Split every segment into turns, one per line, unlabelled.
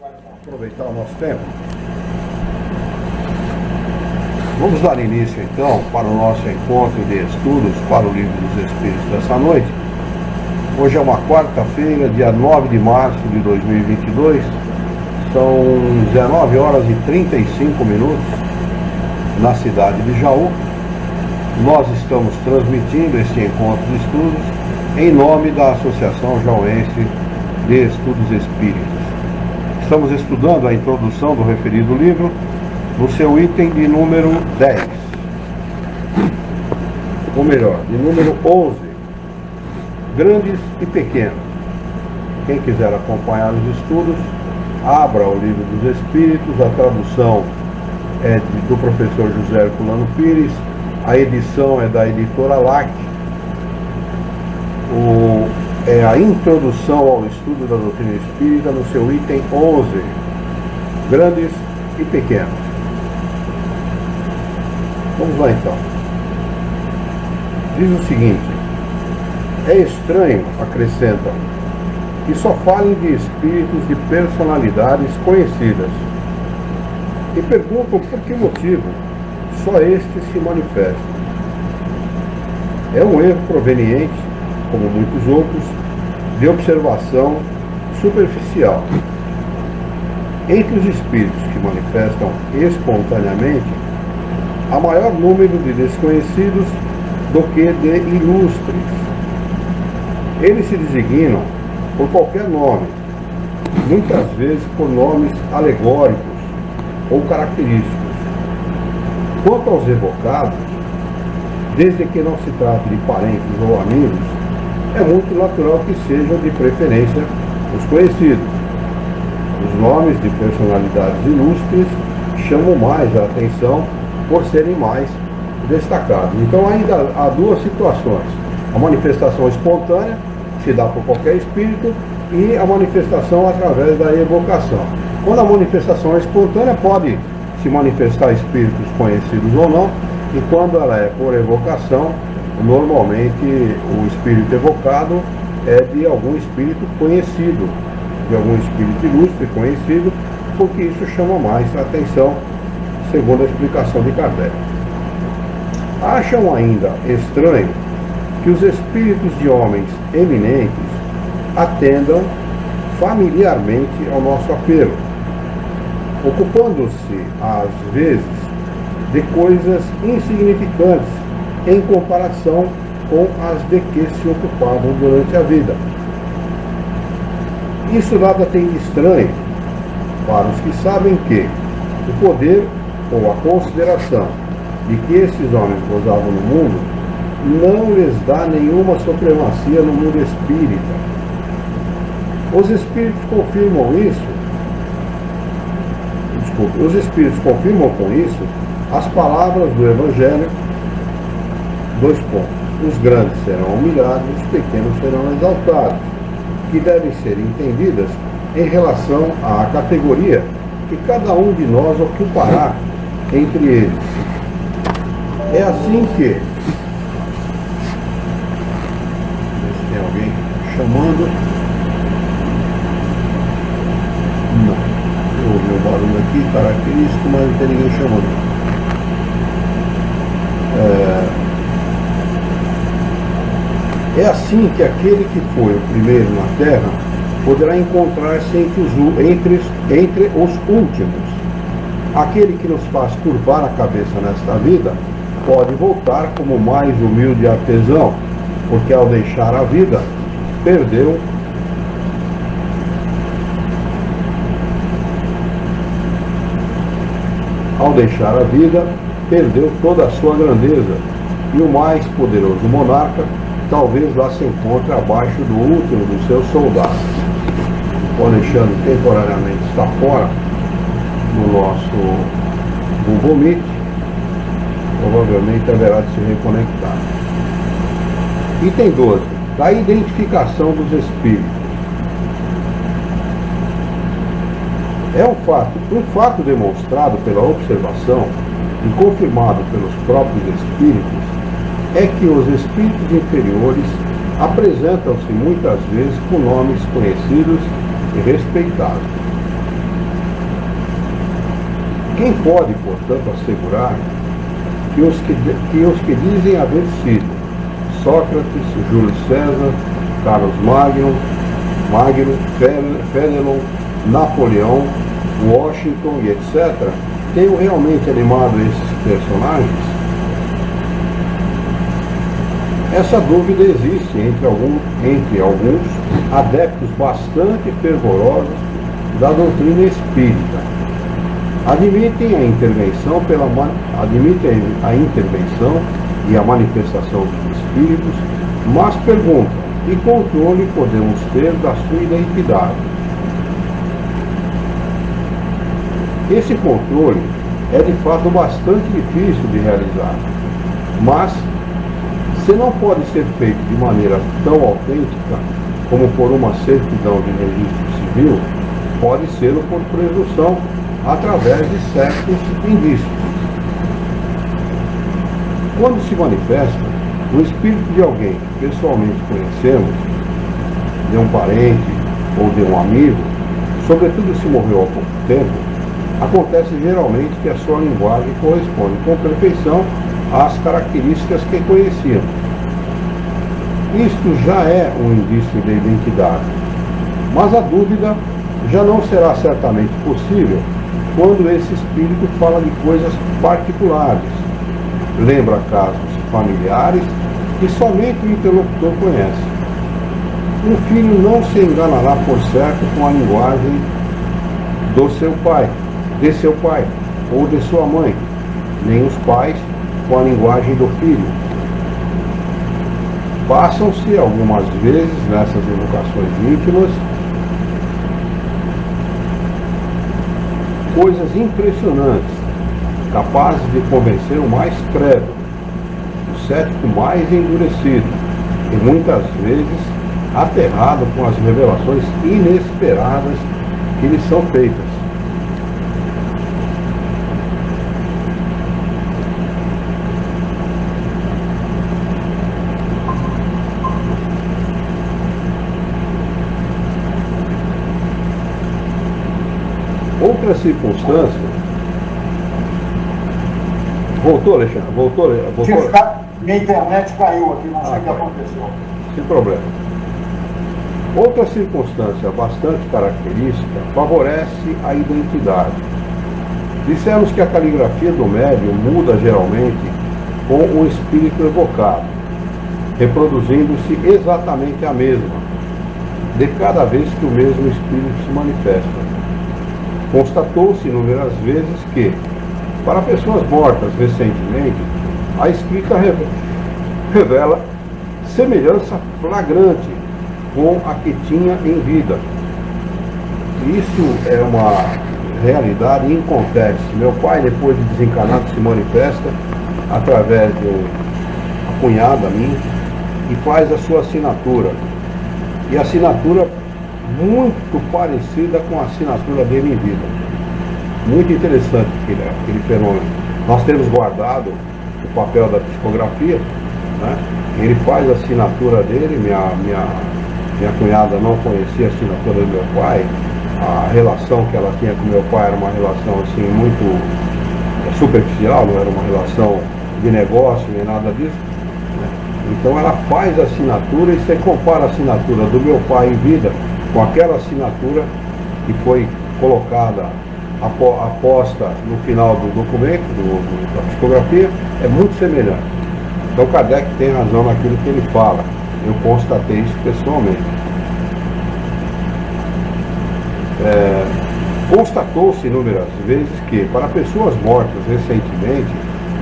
Aproveitar o nosso tempo. Vamos dar início então para o nosso encontro de estudos para o Livro dos Espíritos dessa noite. Hoje é uma quarta-feira, dia 9 de março de 2022. São 19 horas e 35 minutos na cidade de Jaú. Nós estamos transmitindo este encontro de estudos em nome da Associação Jauense de Estudos Espíritas. Estamos estudando a introdução do referido livro no seu item de número 10. Ou melhor, de número 11. Grandes e pequenos. Quem quiser acompanhar os estudos, abra o Livro dos Espíritos. A tradução é do professor José Herculano Pires. A edição é da editora LAC. É a introdução ao estudo da doutrina espírita no seu item 11, grandes e pequenos. Vamos lá então. Diz o seguinte: é estranho, acrescentam, que só falem de espíritos de personalidades conhecidas e perguntam por que motivo só estes se manifestam. É um erro proveniente, como muitos outros, de observação superficial. Entre os espíritos que manifestam espontaneamente, há maior número de desconhecidos do que de ilustres. Eles se designam por qualquer nome, muitas vezes por nomes alegóricos ou característicos. Quanto aos evocados, desde que não se trate de parentes ou amigos, é muito natural que sejam de preferência os conhecidos. Os nomes de personalidades ilustres chamam mais a atenção por serem mais destacados. Então ainda há duas situações: a manifestação espontânea, que se dá por qualquer espírito, e a manifestação através da evocação. Quando a manifestação é espontânea, pode se manifestar espíritos conhecidos ou não, e quando ela é por evocação, normalmente o espírito evocado é de algum espírito conhecido, de algum espírito ilustre conhecido, porque isso chama mais a atenção, segundo a explicação de Kardec. Acham ainda estranho que os espíritos de homens eminentes atendam familiarmente ao nosso apelo, ocupando-se, às vezes, de coisas insignificantes em comparação com as de que se ocupavam durante a vida. Isso nada tem de estranho para os que sabem que o poder ou a consideração de que esses homens gozavam no mundo não lhes dá nenhuma supremacia no mundo espírita. Os espíritos confirmam isso. Os espíritos confirmam com isso as palavras do Evangelho. Dois pontos. Os grandes serão humilhados, os pequenos serão exaltados, que devem ser entendidas em relação à categoria que cada um de nós ocupará entre eles. É assim que... Tem alguém chamando? Não. Eu ouvi o barulho aqui, característico, mas não tem ninguém chamando. É assim que aquele que foi o primeiro na Terra poderá encontrar-se entre os últimos. Aquele que nos faz curvar a cabeça nesta vida pode voltar como mais humilde artesão, porque ao deixar a vida, perdeu toda a sua grandeza, e o mais poderoso monarca talvez lá se encontre abaixo do último dos seus soldados. O Alexandre temporariamente está fora do nosso Google Meet, provavelmente haverá de se reconectar. Item 12. Da identificação dos espíritos. É um fato demonstrado pela observação e confirmado pelos próprios espíritos é que os espíritos inferiores apresentam-se muitas vezes com nomes conhecidos e respeitados. Quem pode, portanto, assegurar que os que dizem haver sido Sócrates, Júlio César, Carlos Magno, Fénelon, Napoleão, Washington e etc., tenham realmente animado esses personagens? Essa dúvida existe entre alguns adeptos bastante fervorosos da doutrina espírita. Admitem a intervenção e a manifestação dos espíritos, mas perguntam: que controle podemos ter da sua identidade? Esse controle é de fato bastante difícil de realizar, mas se não pode ser feito de maneira tão autêntica como por uma certidão de registro civil, pode ser por presunção através de certos indícios. Quando se manifesta o espírito de alguém que pessoalmente conhecemos, de um parente ou de um amigo, sobretudo se morreu há pouco tempo, acontece geralmente que a sua linguagem corresponde com perfeição às características que conhecíamos. Isto já é um indício de identidade, mas a dúvida já não será certamente possível quando esse espírito fala de coisas particulares, lembra casos familiares que somente o interlocutor conhece. Um filho não se enganará por certo com a linguagem de seu pai ou de sua mãe, nem os pais com a linguagem do filho. Passam-se algumas vezes nessas educações íntimas coisas impressionantes, capazes de convencer o mais crédulo, o cético mais endurecido, e muitas vezes aterrado com as revelações inesperadas que lhes são feitas. Outra circunstância. Voltou, Alexandre? Voltou?
Minha internet caiu aqui, não sei o que aconteceu.
Sem problema. Outra circunstância bastante característica favorece a identidade. Dissemos que a caligrafia do médium muda geralmente com o espírito evocado, reproduzindo-se exatamente a mesma, de cada vez que o mesmo espírito se manifesta. Constatou-se inúmeras vezes que, para pessoas mortas recentemente, a escrita revela semelhança flagrante com a que tinha em vida. Isso é uma realidade e acontece. Meu pai, depois de desencarnado, se manifesta através de uma cunhada minha e faz a sua assinatura. E a assinatura muito parecida com a assinatura dele em vida. Muito interessante aquele fenômeno. Nós temos guardado o papel da psicografia, né? Ele faz a assinatura dele, minha cunhada não conhecia a assinatura do meu pai, a relação que ela tinha com meu pai era uma relação assim muito superficial, não era uma relação de negócio nem nada disso, né? Então ela faz a assinatura e você compara a assinatura do meu pai em vida com aquela assinatura que foi colocada, aposta no final do documento, da psicografia, é muito semelhante. Então Kardec tem razão naquilo que ele fala. Eu constatei isso pessoalmente. Constatou-se inúmeras vezes que, para pessoas mortas recentemente,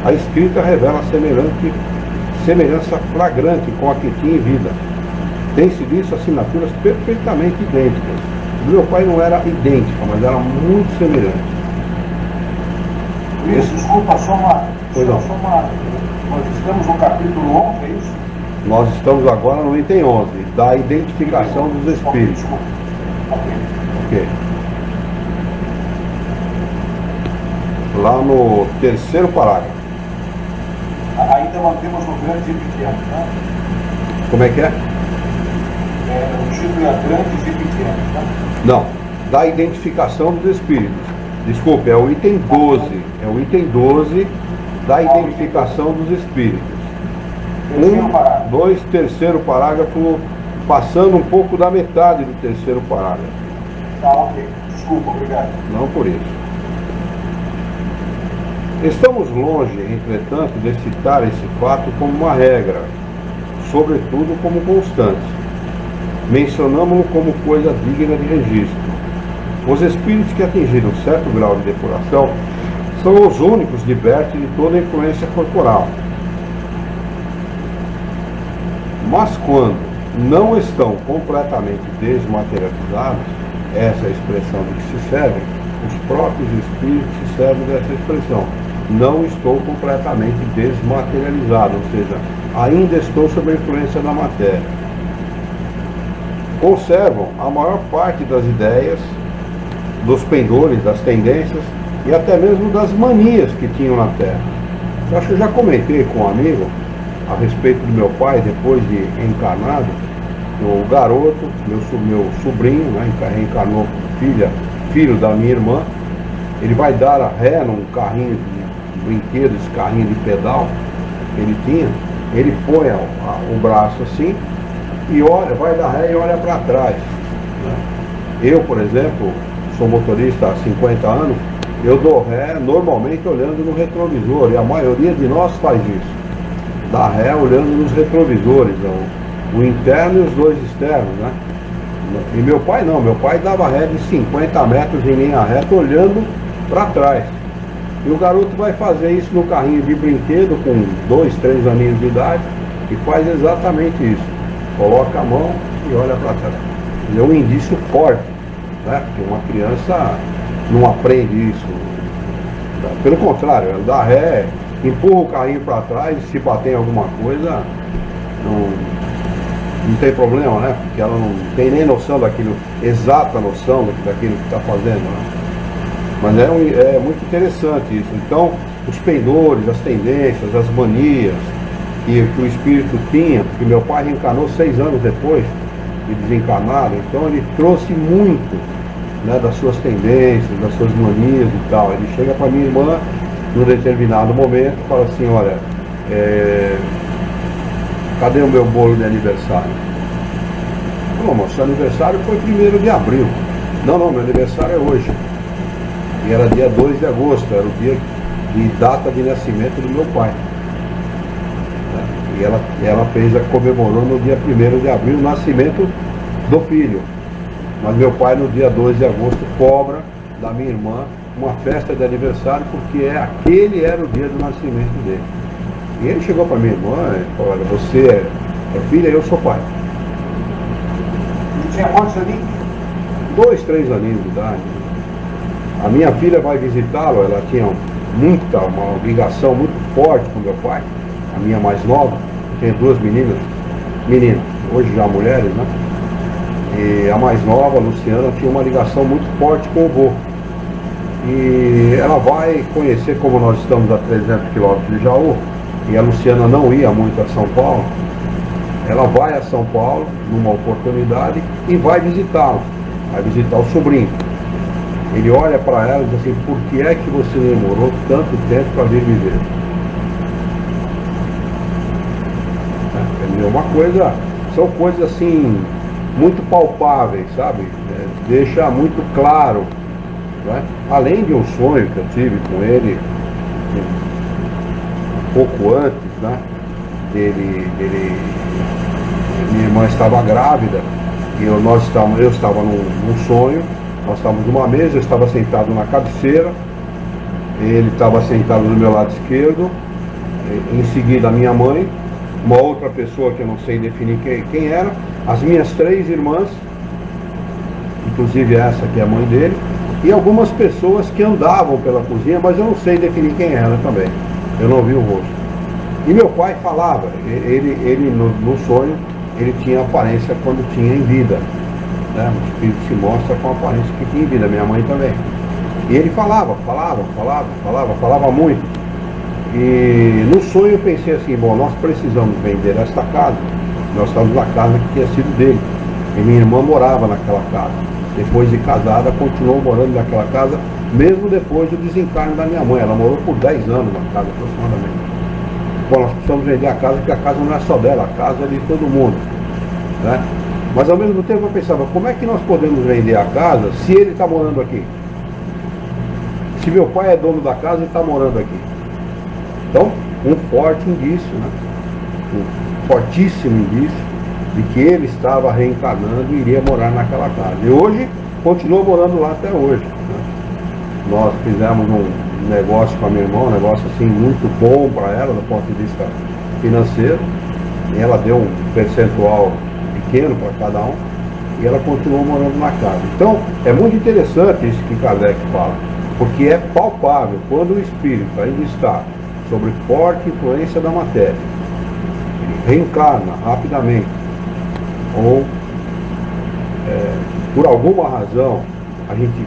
a escrita revela semelhança flagrante com a que tinha em vida. Tem-se visto assinaturas perfeitamente idênticas. O meu pai não era idêntica, mas era muito semelhante.
Luiz, desculpa, nós estamos no capítulo 11, é isso?
Nós estamos agora no item 11, da identificação dos espíritos. Ok. Lá no terceiro parágrafo.
Ainda mantemos o grande e pequeno, né?
Como é que é?
O título é grandes e pequenos, né?
Não, da identificação dos espíritos. Desculpe, é o item 12. É o item 12 da identificação dos espíritos.
Terceiro parágrafo.
2, terceiro parágrafo, passando um pouco da metade do terceiro parágrafo.
Tá, ok. Desculpa, obrigado.
Não por isso. Estamos longe, entretanto, de citar esse fato como uma regra, sobretudo como constante. Mencionamos-lo como coisa digna de registro. Os espíritos que atingiram certo grau de depuração são os únicos libertos de toda a influência corporal. Mas quando não estão completamente desmaterializados, essa é a expressão de que se servem, os próprios espíritos se servem dessa expressão. Não estou completamente desmaterializado, ou seja, ainda estou sob a influência da matéria. Conservam a maior parte das ideias, dos pendores, das tendências e até mesmo das manias que tinham na Terra. Eu acho que eu já comentei com um amigo a respeito do meu pai, depois de encarnado, o garoto, meu sobrinho, né, reencarnou filho da minha irmã, ele vai dar a ré num carrinho de brinquedo, esse carrinho de pedal que ele tinha, ele põe o braço assim e olha, vai dar ré e olha para trás. Né? Eu, por exemplo, sou motorista há 50 anos, eu dou ré normalmente olhando no retrovisor, e a maioria de nós faz isso. Dá ré olhando nos retrovisores, o interno e os dois externos, né? E meu pai não, meu pai dava ré de 50 metros em linha reta olhando para trás. E o garoto vai fazer isso no carrinho de brinquedo com 2, 3 aninhos de idade e faz exatamente isso. Coloca a mão e olha para trás. É um indício forte, né? Porque uma criança não aprende isso. Pelo contrário, ela dá ré, empurra o carrinho para trás e se bater em alguma coisa, não tem problema, né? Porque ela não tem nem noção daquilo, exata noção daquilo que está fazendo, né? Mas é muito interessante isso. Então, os pendores, as tendências, as manias que o espírito tinha, porque meu pai reencarnou 6 anos depois de desencarnado, então ele trouxe muito, né, das suas tendências, das suas manias e tal. Ele chega para minha irmã num determinado momento e fala assim, olha, cadê o meu bolo de aniversário? Não, mas seu aniversário foi 1º de abril. Não, meu aniversário é hoje. E era dia 2 de agosto, era o dia de data de nascimento do meu pai. E ela comemorou no dia 1º de abril o nascimento do filho. Mas meu pai no dia 2 de agosto cobra da minha irmã uma festa de aniversário, porque aquele era o dia do nascimento dele. E ele chegou para minha irmã e falou, olha, você é filha e eu sou pai.
E tinha quantos aninhos?
2, 3 aninhos de idade. A minha filha vai visitá-lo, ela tinha uma ligação muito forte com meu pai, a minha mais nova, tem 2 meninas, hoje já mulheres, né? E a mais nova, a Luciana, tinha uma ligação muito forte com o vô. E ela vai conhecer, como nós estamos a 300 quilômetros de Jaú, e a Luciana não ia muito a São Paulo, ela vai a São Paulo numa oportunidade e vai visitá-lo, vai visitar o sobrinho. Ele olha para ela e diz assim, por que é que você demorou tanto tempo para vir viver? É uma coisa, são coisas assim, muito palpáveis, sabe? Deixa muito claro, né? Além de um sonho que eu tive com ele, um pouco antes, né? Minha irmã estava grávida e eu estava num sonho. Nós estávamos numa mesa, eu estava sentado na cabeceira, ele estava sentado do meu lado esquerdo, em seguida a minha mãe, uma outra pessoa que eu não sei definir quem era, as minhas 3 irmãs, inclusive essa que é a mãe dele, e algumas pessoas que andavam pela cozinha, mas eu não sei definir quem era também, eu não vi o rosto. E meu pai falava, ele no sonho, ele tinha aparência quando tinha em vida. O espírito se mostra com a aparência que tinha em vida, minha mãe também. E ele falava muito. E no sonho eu pensei assim, bom, nós precisamos vender esta casa. Nós estávamos na casa que tinha sido dele. E minha irmã morava naquela casa. Depois de casada, continuou morando naquela casa mesmo depois do desencarne da minha mãe. Ela morou por 10 anos na casa aproximadamente. Bom, nós precisamos vender a casa, porque a casa não é só dela, a casa é de todo mundo, né? Mas ao mesmo tempo eu pensava, como é que nós podemos vender a casa se ele está morando aqui? Se meu pai é dono da casa e está morando aqui. Então, um forte indício, né? Um fortíssimo indício de que ele estava reencarnando e iria morar naquela casa. E hoje, continua morando lá até hoje, né? Nós fizemos um negócio com a minha irmã, um negócio assim muito bom para ela do ponto de vista financeiro, e ela deu um percentual pequeno para cada um, e ela continuou morando na casa. Então, é muito interessante isso que Kardec fala, porque é palpável quando o espírito ainda está sob forte influência da matéria, ele reencarna rapidamente, ou por alguma razão a gente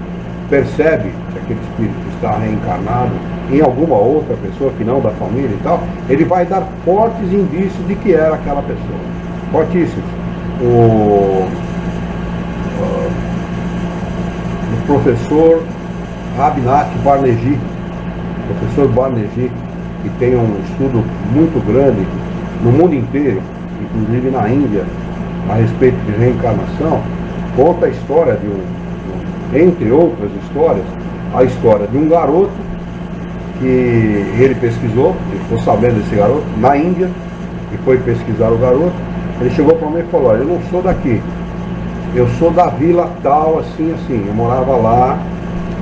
percebe que aquele espírito está reencarnado em alguma outra pessoa que não da família e tal, ele vai dar fortes indícios de que era aquela pessoa. Fortíssimos. O professor Rabinat Barnegi, professor Barnegi, que tem um estudo muito grande no mundo inteiro, inclusive na Índia, a respeito de reencarnação, conta a história entre outras histórias, a história de um garoto que ele pesquisou, ele ficou sabendo desse garoto, na Índia, e foi pesquisar o garoto. Ele chegou para mim e falou: olha, eu não sou daqui, eu sou da vila tal, assim, assim, eu morava lá,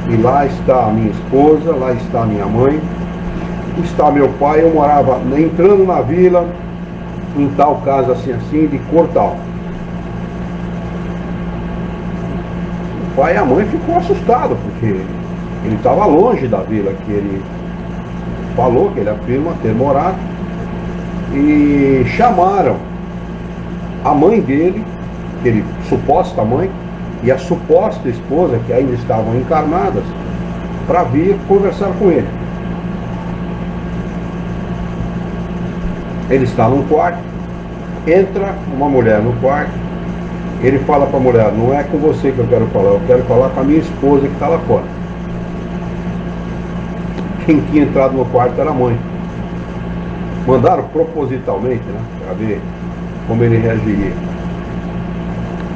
e lá está a minha esposa, lá está a minha mãe, está meu pai, eu morava entrando na vila, em tal casa assim, assim, de cor tal. O pai e a mãe ficou assustados, porque ele estava longe da vila que ele falou, que ele afirma ter morado, e chamaram a mãe dele, ele, suposta mãe, e a suposta esposa, que ainda estavam encarnadas, para vir conversar com ele. Ele está num quarto, entra uma mulher no quarto, ele fala para a mulher: não é com você que eu quero falar com a minha esposa que está lá fora. Quem tinha entrado no quarto era a mãe. Mandaram propositalmente, né, para ver como ele reagiria.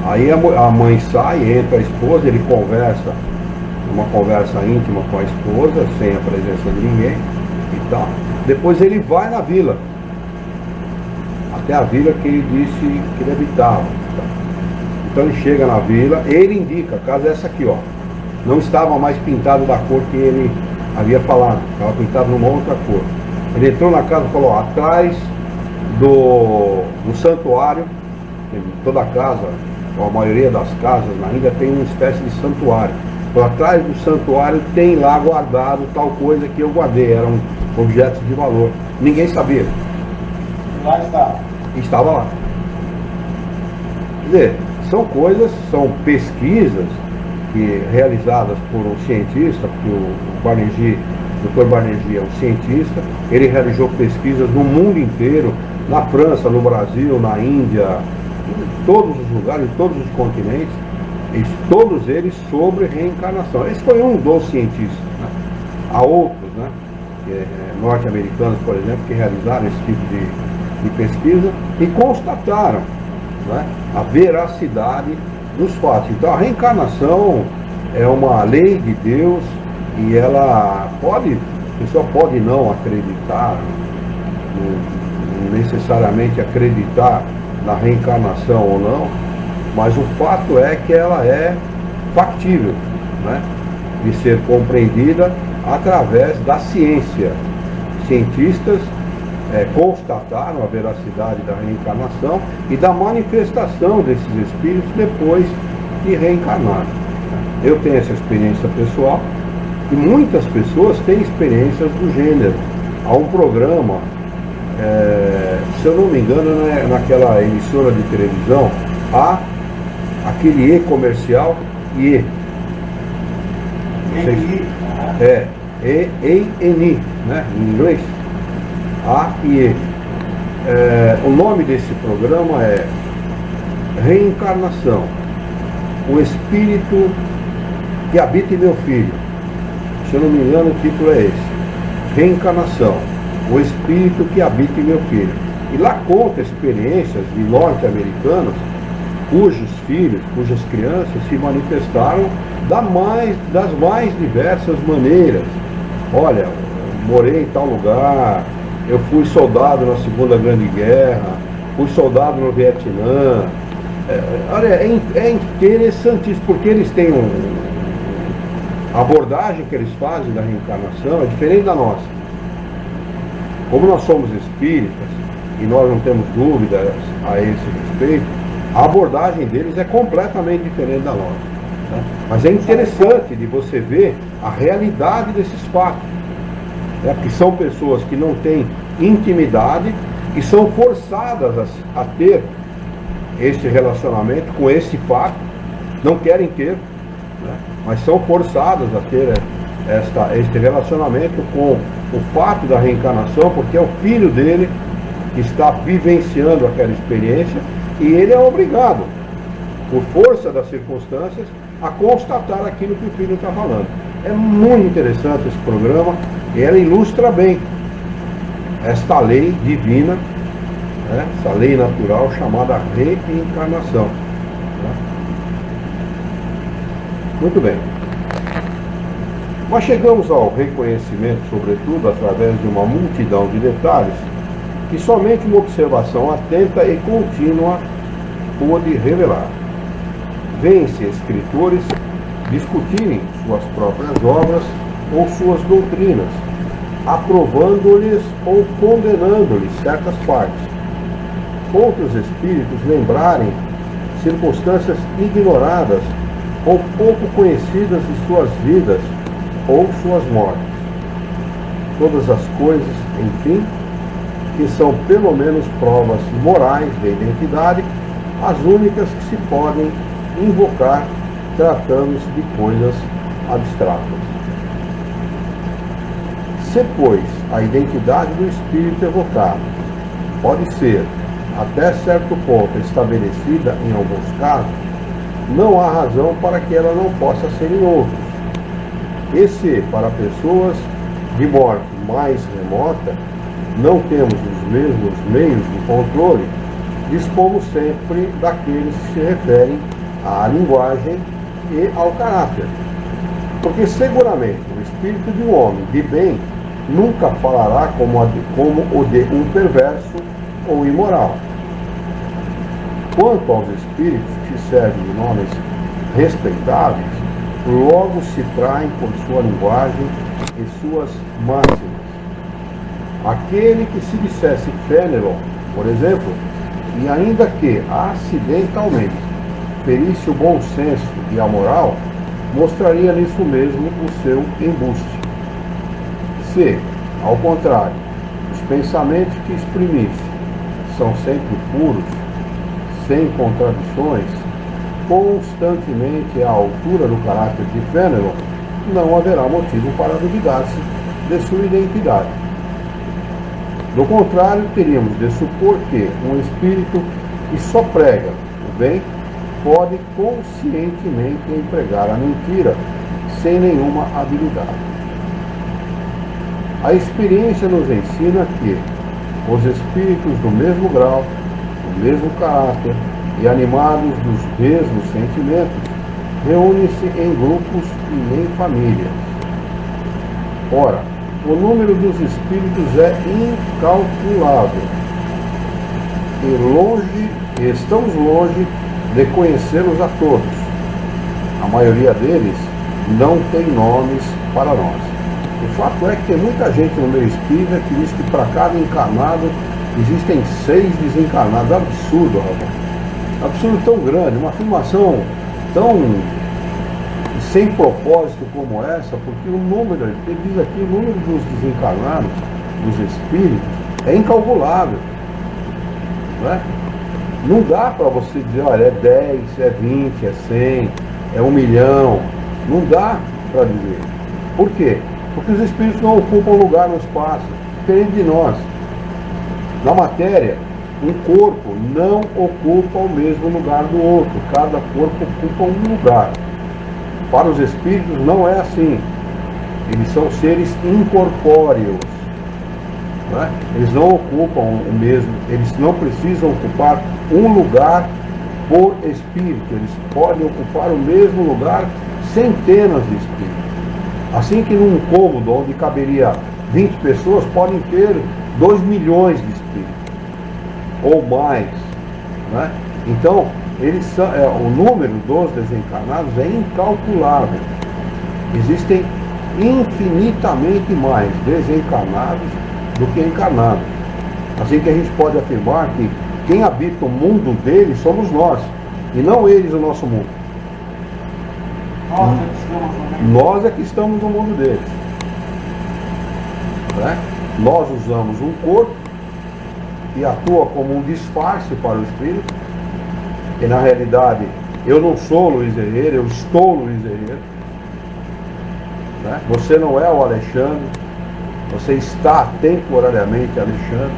Aí a mãe sai, entra a esposa, ele conversa, uma conversa íntima com a esposa, sem a presença de ninguém e tal. Depois ele vai na vila, até a vila que ele disse que ele habitava. Então ele chega na vila, ele indica: a casa é essa aqui, ó. Não estava mais pintado da cor que ele havia falado, estava pintado numa outra cor. Ele entrou na casa e falou: ó, atrás do santuário, toda a casa, ou a maioria das casas na Índia tem uma espécie de santuário. Então, atrás do santuário tem lá guardado tal coisa que eu guardei, eram objetos de valor. Ninguém sabia.
Lá está.
Estava lá. Quer dizer, são coisas, são pesquisas realizadas por um cientista, porque o Barnegi, o Dr. Barnegi é um cientista, ele realizou pesquisas no mundo inteiro, na França, no Brasil, na Índia, em todos os lugares, em todos os continentes, e todos eles sobre reencarnação. Esse foi um dos cientistas, né? Há outros, né, norte-americanos, por exemplo, que realizaram esse tipo de pesquisa e constataram, né, a veracidade dos fatos. Então a reencarnação é uma lei de Deus e ela pode, a pessoa pode não acreditar, não necessariamente acreditar na reencarnação ou não, mas o fato é que ela é factível, né, de ser compreendida através da ciência. Cientistas constataram a veracidade da reencarnação e da manifestação desses espíritos depois de reencarnar. Eu tenho essa experiência pessoal e muitas pessoas têm experiências do gênero. Há um programa, se eu não me engano, naquela emissora de televisão, há aquele E comercial, IE. E-N, né, em inglês. A-I-E. O nome desse programa é Reencarnação, o Espírito que habita em meu filho. Se eu não me engano, o título é esse: Reencarnação, o espírito que habita em meu filho. E lá conta experiências de norte-americanos cujos filhos, cujas crianças se manifestaram das mais diversas maneiras. Olha, eu morei em tal lugar, eu fui soldado na Segunda Grande Guerra, fui soldado no Vietnã. Olha, é interessantíssimo, porque eles têm a abordagem que eles fazem da reencarnação é diferente da nossa. Como nós somos espíritas, e nós não temos dúvidas a esse respeito, a abordagem deles é completamente diferente da nossa. Né? Mas é interessante de você ver a realidade desses fatos. Né? Porque são pessoas que não têm intimidade e são forçadas a ter esse relacionamento com esse fato, não querem ter, né? Mas são forçadas a ter este relacionamento com o fato da reencarnação, porque é o filho dele que está vivenciando aquela experiência e ele é obrigado, por força das circunstâncias, a constatar aquilo que o filho está falando. É muito interessante esse programa e ela ilustra bem esta lei divina, né? Essa lei natural chamada reencarnação. Né? Muito bem. Mas chegamos ao reconhecimento, sobretudo, através de uma multidão de detalhes que somente uma observação atenta e contínua pôde revelar. Vêm-se escritores discutirem suas próprias obras ou suas doutrinas, aprovando-lhes ou condenando-lhes certas partes. Outros espíritos lembrarem circunstâncias ignoradas ou pouco conhecidas de suas vidas ou suas mortes. Todas as coisas, enfim, que são pelo menos provas morais de identidade, as únicas que se podem invocar tratando-se de coisas abstratas. Se, pois, a identidade do espírito evocado pode ser, até certo ponto, estabelecida em alguns casos, não há razão para que ela não possa ser em outros. E se, para pessoas de morte mais remota, não temos os mesmos meios de controle, dispomos sempre daqueles que se referem à linguagem e ao caráter. Porque seguramente o espírito de um homem de bem nunca falará como o de um perverso ou imoral. Quanto aos espíritos que servem de nomes respeitáveis, logo se traem por sua linguagem e suas máximas. Aquele que se dissesse Fénelon, por exemplo, e ainda que acidentalmente ferisse o bom senso e a moral, mostraria nisso mesmo o seu embuste. Se, ao contrário, os pensamentos que exprimisse são sempre puros, sem contradições, constantemente à altura do caráter de Fénelon, não haverá motivo para duvidar-se de sua identidade. Do contrário, teríamos de supor que um espírito que só prega o bem pode conscientemente empregar a mentira sem nenhuma habilidade. A experiência nos ensina que os espíritos do mesmo grau, do mesmo caráter e animados dos mesmos sentimentos reúnem-se em grupos e em famílias. Ora, o número dos espíritos é incalculável e estamos longe de conhecê-los a todos. A maioria deles não tem nomes para nós. O fato é que tem muita gente no meio espírita que diz que para cada encarnado existem 6 desencarnados. Absurdo, rapaz. Absurdo tão grande, uma afirmação tão sem propósito como essa, porque o número, ele diz aqui, o número dos desencarnados, dos espíritos, é incalculável. Não é? Não dá para você dizer, olha, é 10, é 20, é 100, é 1 milhão. Não dá para dizer. Por quê? Porque os espíritos não ocupam lugar no espaço, diferente de nós. Na matéria, um corpo não ocupa o mesmo lugar do outro. Cada corpo ocupa um lugar. Para os espíritos não é assim. Eles são seres incorpóreos, né? Eles não ocupam o mesmo, eles não precisam ocupar um lugar por espírito, eles podem ocupar o mesmo lugar centenas de espíritos. Assim que num cômodo onde caberia 20 pessoas, podem ter 2 milhões de espíritos, ou mais, né? Então, o número dos desencarnados é incalculável. Existem infinitamente mais desencarnados do que encarnados. Assim que a gente pode afirmar que quem habita o mundo deles somos nós, e não eles o nosso mundo. Nós é que estamos no mundo deles, né? Nós usamos um corpo que atua como um disfarce para o espírito, e na realidade eu não sou Luiz Herrera, eu estou Luiz Herrera, né? Você não é o Alexandre, você está temporariamente Alexandre.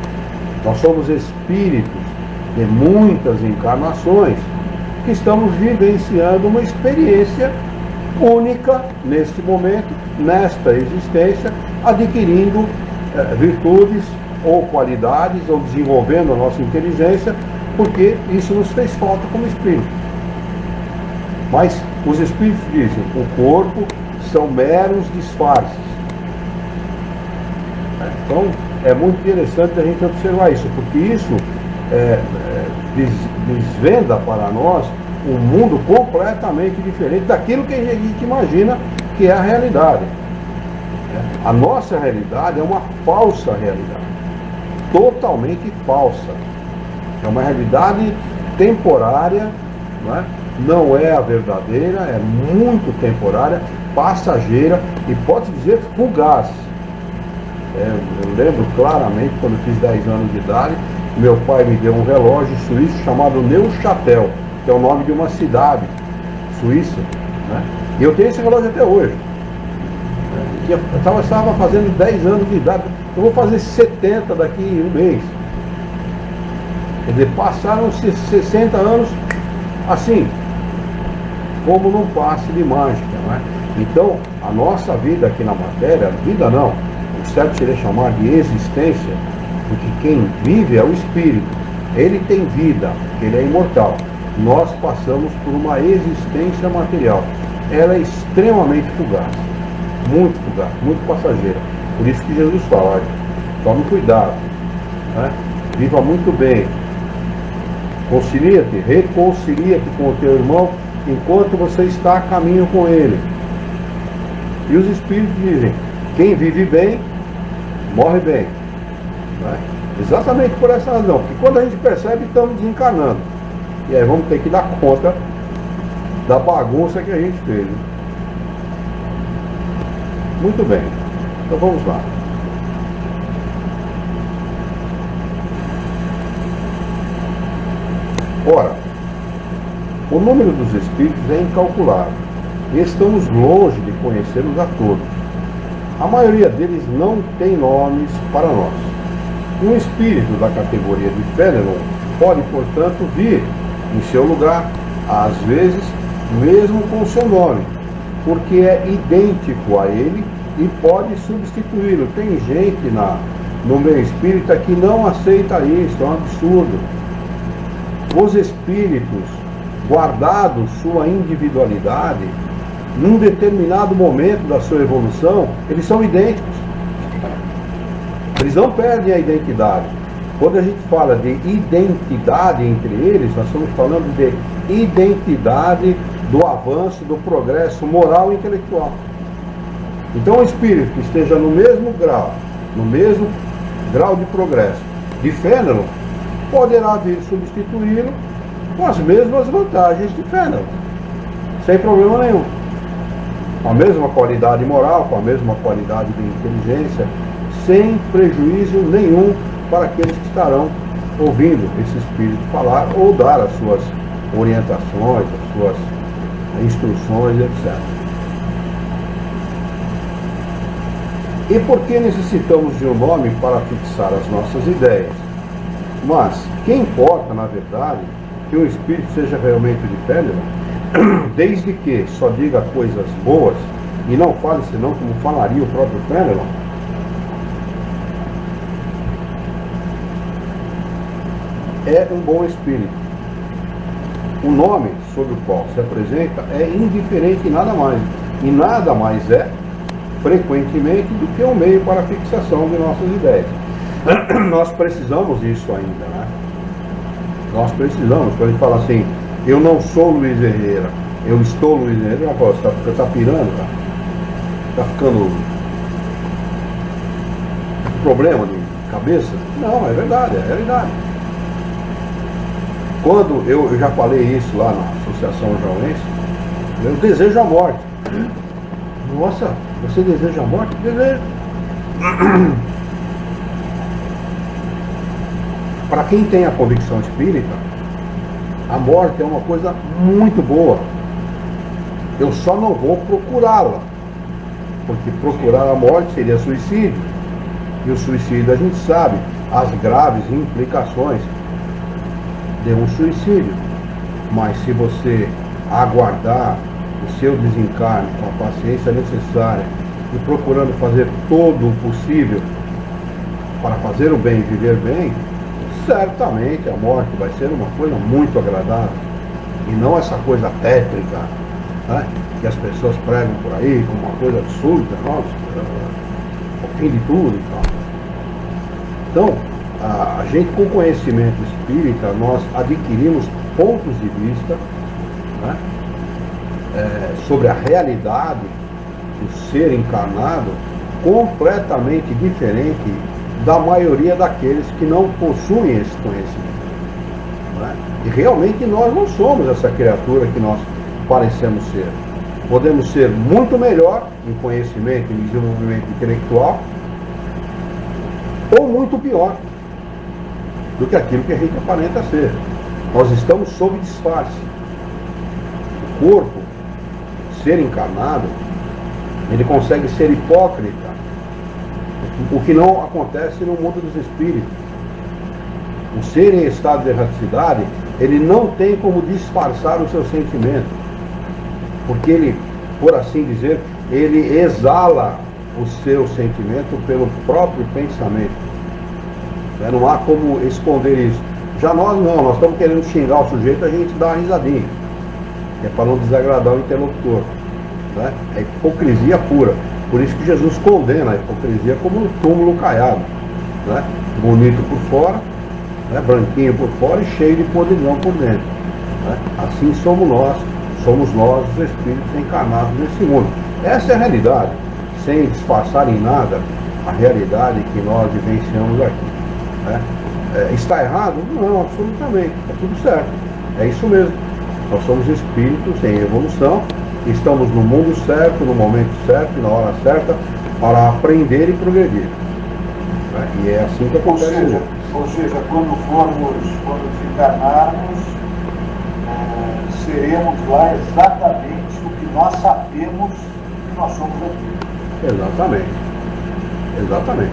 Nós somos espíritos de muitas encarnações que estamos vivenciando uma experiência única neste momento, nesta existência, adquirindo virtudes ou qualidades, ou desenvolvendo a nossa inteligência, porque isso nos fez falta como espírito. Mas os espíritos dizem, o corpo são meros disfarces. Então é muito interessante a gente observar isso, porque isso desvenda para nós um mundo completamente diferente daquilo que a gente imagina que é a realidade. A nossa realidade é uma falsa realidade, totalmente falsa. É uma realidade temporária, não é a verdadeira, é muito temporária, passageira e pode dizer fugaz. Eu lembro claramente, quando eu fiz 10 anos de idade, meu pai me deu um relógio suíço chamado Neuchâtel, que é o nome de uma cidade suíça, né? E eu tenho esse relógio até hoje. Eu estava fazendo 10 anos de idade, eu vou fazer 70 daqui em um mês. Quer dizer, passaram-se 60 anos assim, como num passe de mágica, não é? Então, a nossa vida aqui na matéria, vida não, o certo seria chamar de existência, porque quem vive é o espírito, ele tem vida, ele é imortal. Nós passamos por uma existência material, ela é extremamente fugaz, muito passageira. Por isso que Jesus fala, olha, tome cuidado, né? Viva muito bem, concilia-te, reconcilia-te com o teu irmão enquanto você está a caminho com ele. E os espíritos dizem, quem vive bem, morre bem, né? Exatamente por essa razão, porque quando a gente percebe, estamos desencarnando, e aí vamos ter que dar conta da bagunça que a gente fez. Muito bem, então vamos lá. Ora, o número dos espíritos é incalculável e estamos longe de conhecê-los a todos. A maioria deles não tem nomes para nós. Um espírito da categoria de Fénelon pode, portanto, vir em seu lugar, às vezes, mesmo com seu nome, porque é idêntico a ele e pode substituí-lo. Tem gente no meio espírita que não aceita isso, é um absurdo. Os espíritos, guardados sua individualidade, num determinado momento da sua evolução, eles são idênticos. Eles não perdem a identidade. Quando a gente fala de identidade entre eles, nós estamos falando de identidade do avanço, do progresso moral e intelectual. Então o espírito que esteja no mesmo grau de progresso de Fénelon, poderá vir substituí-lo com as mesmas vantagens de Fénelon, sem problema nenhum. Com a mesma qualidade moral, com a mesma qualidade de inteligência, sem prejuízo nenhum para aqueles que estarão ouvindo esse espírito falar ou dar as suas orientações, as suas instruções, etc. E por que necessitamos de um nome para fixar as nossas ideias? Mas, que importa, na verdade, que o espírito seja realmente de Fénelon, desde que só diga coisas boas e não fale senão como falaria o próprio Fenelon. É um bom espírito. O nome sobre o qual se apresenta é indiferente e nada mais. E nada mais é, frequentemente, do que um meio para a fixação de nossas ideias. Nós precisamos disso ainda, né? Nós precisamos, quando a gente fala assim, eu não sou Luiz Herrera, eu estou Luiz Herrera, você está pirando, cara. Está ficando problema de cabeça? Não, é verdade, é realidade. Quando eu já falei isso lá na Associação Jauense, eu desejo a morte. Nossa, você deseja a morte? Desejo. Para quem tem a convicção espírita, a morte é uma coisa muito boa. Eu só não vou procurá-la, porque procurar a morte seria suicídio. E o suicídio, a gente sabe as graves implicações de um suicídio. Mas se você aguardar o seu desencarne com a paciência necessária e procurando fazer todo o possível para fazer o bem e viver bem, certamente a morte vai ser uma coisa muito agradável e não essa coisa tétrica, né, que as pessoas pregam por aí como uma coisa absurda, nossa, o fim de tudo e tal. Então, a gente com conhecimento espírita, nós adquirimos pontos de vista, né, sobre a realidade do ser encarnado completamente diferente da maioria daqueles que não possuem esse conhecimento, né? E realmente nós não somos essa criatura que nós parecemos ser. Podemos ser muito melhor em conhecimento, em desenvolvimento intelectual, ou muito pior do que aquilo que a gente aparenta ser. Nós estamos sob disfarce. O corpo, ser encarnado, ele consegue ser hipócrita, o que não acontece no mundo dos espíritos. O ser em estado de erraticidade, ele não tem como disfarçar o seu sentimento, porque ele, por assim dizer, ele exala o seu sentimento pelo próprio pensamento. Não há como esconder isso. Já nós não, nós estamos querendo xingar o sujeito, a gente dá uma risadinha, que é para não desagradar o interlocutor, né? É hipocrisia pura. Por isso que Jesus condena a hipocrisia como um túmulo caiado, né? Bonito por fora, né? Branquinho por fora e cheio de podridão por dentro, né? Assim somos nós os espíritos encarnados nesse mundo. Essa é a realidade, sem disfarçar em nada a realidade que nós vivenciamos aqui, né? Está errado? Não, absolutamente, está tudo certo, é isso mesmo. Nós somos espíritos em evolução, estamos no mundo certo, no momento certo, na hora certa, para aprender e progredir, né? E é assim que acontece.
Ou seja, quando desencarnarmos, seremos lá exatamente o que nós sabemos que nós somos aqui.
Exatamente. Exatamente.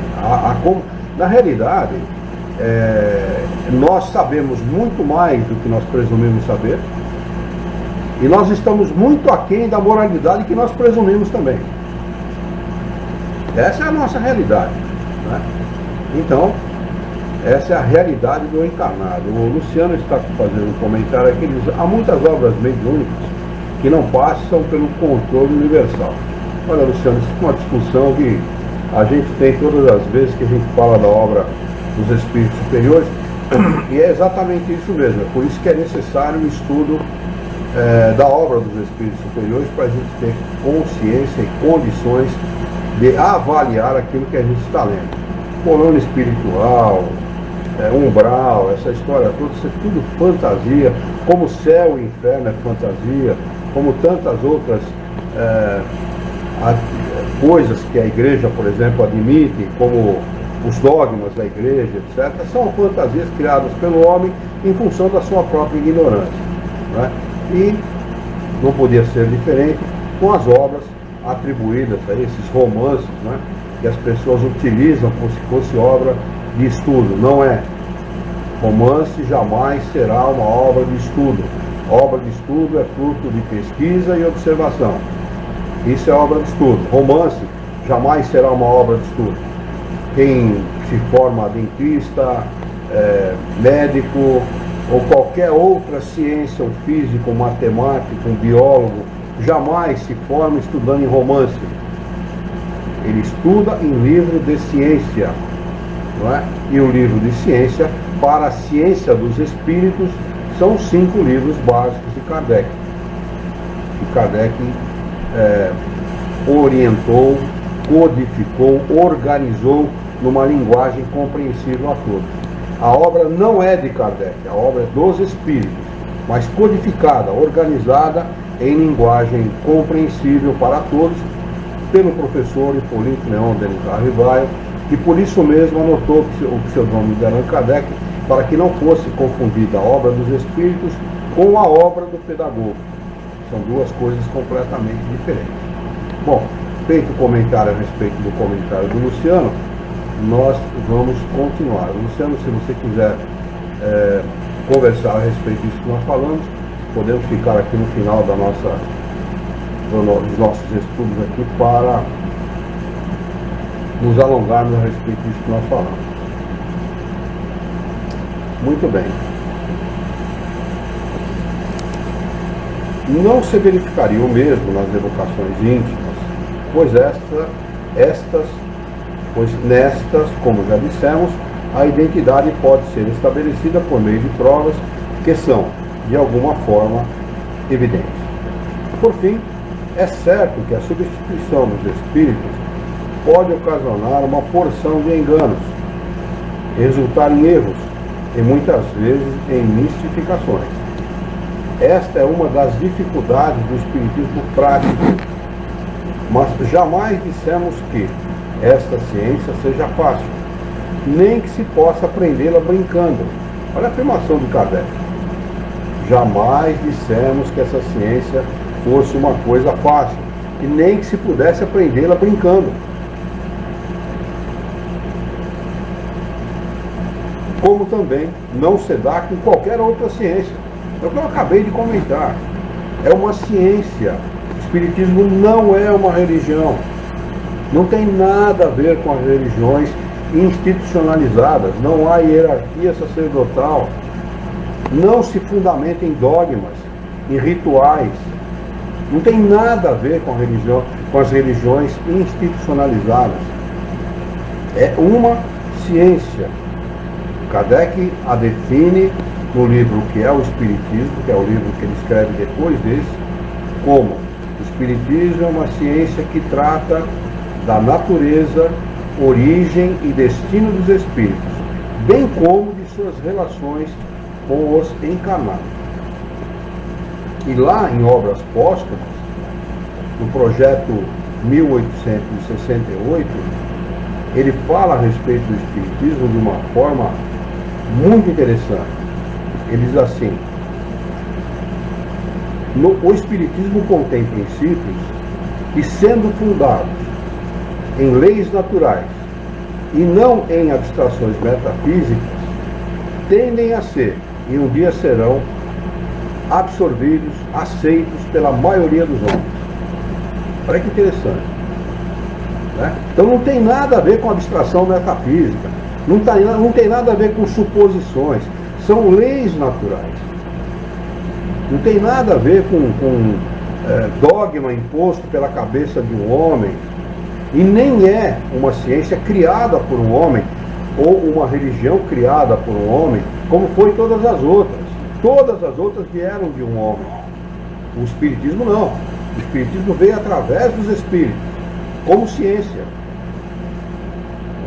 Na realidade, nós sabemos muito mais do que nós presumimos saber. E nós estamos muito aquém da moralidade que nós presumimos também. Essa é a nossa realidade, né? Então, essa é a realidade do encarnado. O Luciano está fazendo um comentário aqui, ele diz, há muitas obras mediúnicas que não passam pelo controle universal. Olha, Luciano, isso é uma discussão que a gente tem todas as vezes que a gente fala da obra dos espíritos superiores, e é exatamente isso mesmo. É por isso que é necessário um estudo da obra dos espíritos superiores, para a gente ter consciência e condições de avaliar aquilo que a gente está lendo. Colônia espiritual, umbral, essa história toda, isso é tudo fantasia, como céu e inferno é fantasia, como tantas outras coisas que a igreja, por exemplo, admite, como os dogmas da igreja, etc., são fantasias criadas pelo homem em função da sua própria ignorância, né? E não podia ser diferente com as obras atribuídas a esses romances, né, que as pessoas utilizam como se fosse obra de estudo. Não é. Romance jamais será uma obra de estudo. Obra de estudo é fruto de pesquisa e observação. Isso é obra de estudo. Romance jamais será uma obra de estudo. Quem se forma dentista, médico ou qualquer outra ciência, um físico, um matemático, um biólogo, jamais se forma estudando em romance. Ele estuda em livro de ciência, não é? E o livro de ciência, para a ciência dos espíritos, são 5 livros básicos de Kardec. Que Kardec orientou, codificou, organizou numa linguagem compreensível a todos. A obra não é de Kardec, a obra é dos espíritos, mas codificada, organizada em linguagem compreensível para todos, pelo professor Hipólito Leon Denis Arrivaio, que por isso mesmo anotou o pseudônimo de Allan Kardec, para que não fosse confundida a obra dos espíritos com a obra do pedagogo. São duas coisas completamente diferentes. Bom, feito o comentário a respeito do comentário do Luciano, nós vamos continuar. Luciano, se você quiser conversar a respeito disso que nós falamos, podemos ficar aqui no final dos nossos estudos aqui para nos alongarmos a respeito disso que nós falamos. Muito bem. Não se verificaria o mesmo nas evocações íntimas, pois nestas, como já dissemos, a identidade pode ser estabelecida por meio de provas que são, de alguma forma, evidentes. Por fim, é certo que a substituição dos espíritos pode ocasionar uma porção de enganos, resultar em erros e muitas vezes em mistificações. Esta é uma das dificuldades do espiritismo prático, mas jamais dissemos que esta ciência seja fácil, nem que se possa aprendê-la brincando. Olha a afirmação de Kardec. Jamais dissemos que essa ciência fosse uma coisa fácil, e nem que se pudesse aprendê-la brincando. Como também não se dá com qualquer outra ciência. É o que eu acabei de comentar. É uma ciência. O espiritismo não é uma religião. Não tem nada a ver com as religiões institucionalizadas. Não há hierarquia sacerdotal. Não se fundamenta em dogmas, em rituais. Não tem nada a ver com a religião, com as religiões institucionalizadas. É uma ciência. Kardec a define no livro que é o Espiritismo, que é o livro que ele escreve depois desse, como o Espiritismo é uma ciência que trata da natureza, origem e destino dos espíritos, bem como de suas relações com os encarnados. E lá em Obras Póstumas, no projeto 1868, ele fala a respeito do Espiritismo de uma forma muito interessante. Ele diz assim: o Espiritismo contém princípios que, sendo fundados em leis naturais e não em abstrações metafísicas, tendem a ser, e um dia serão, absorvidos, aceitos pela maioria dos homens. Olha que interessante, né? Então não tem nada a ver com abstração metafísica, não tem nada a ver com suposições, são leis naturais. Não tem nada a ver com dogma imposto pela cabeça de um homem, e nem é uma ciência criada por um homem, ou uma religião criada por um homem, como foi todas as outras. Todas as outras vieram de um homem. O Espiritismo não. O Espiritismo veio através dos espíritos, como ciência.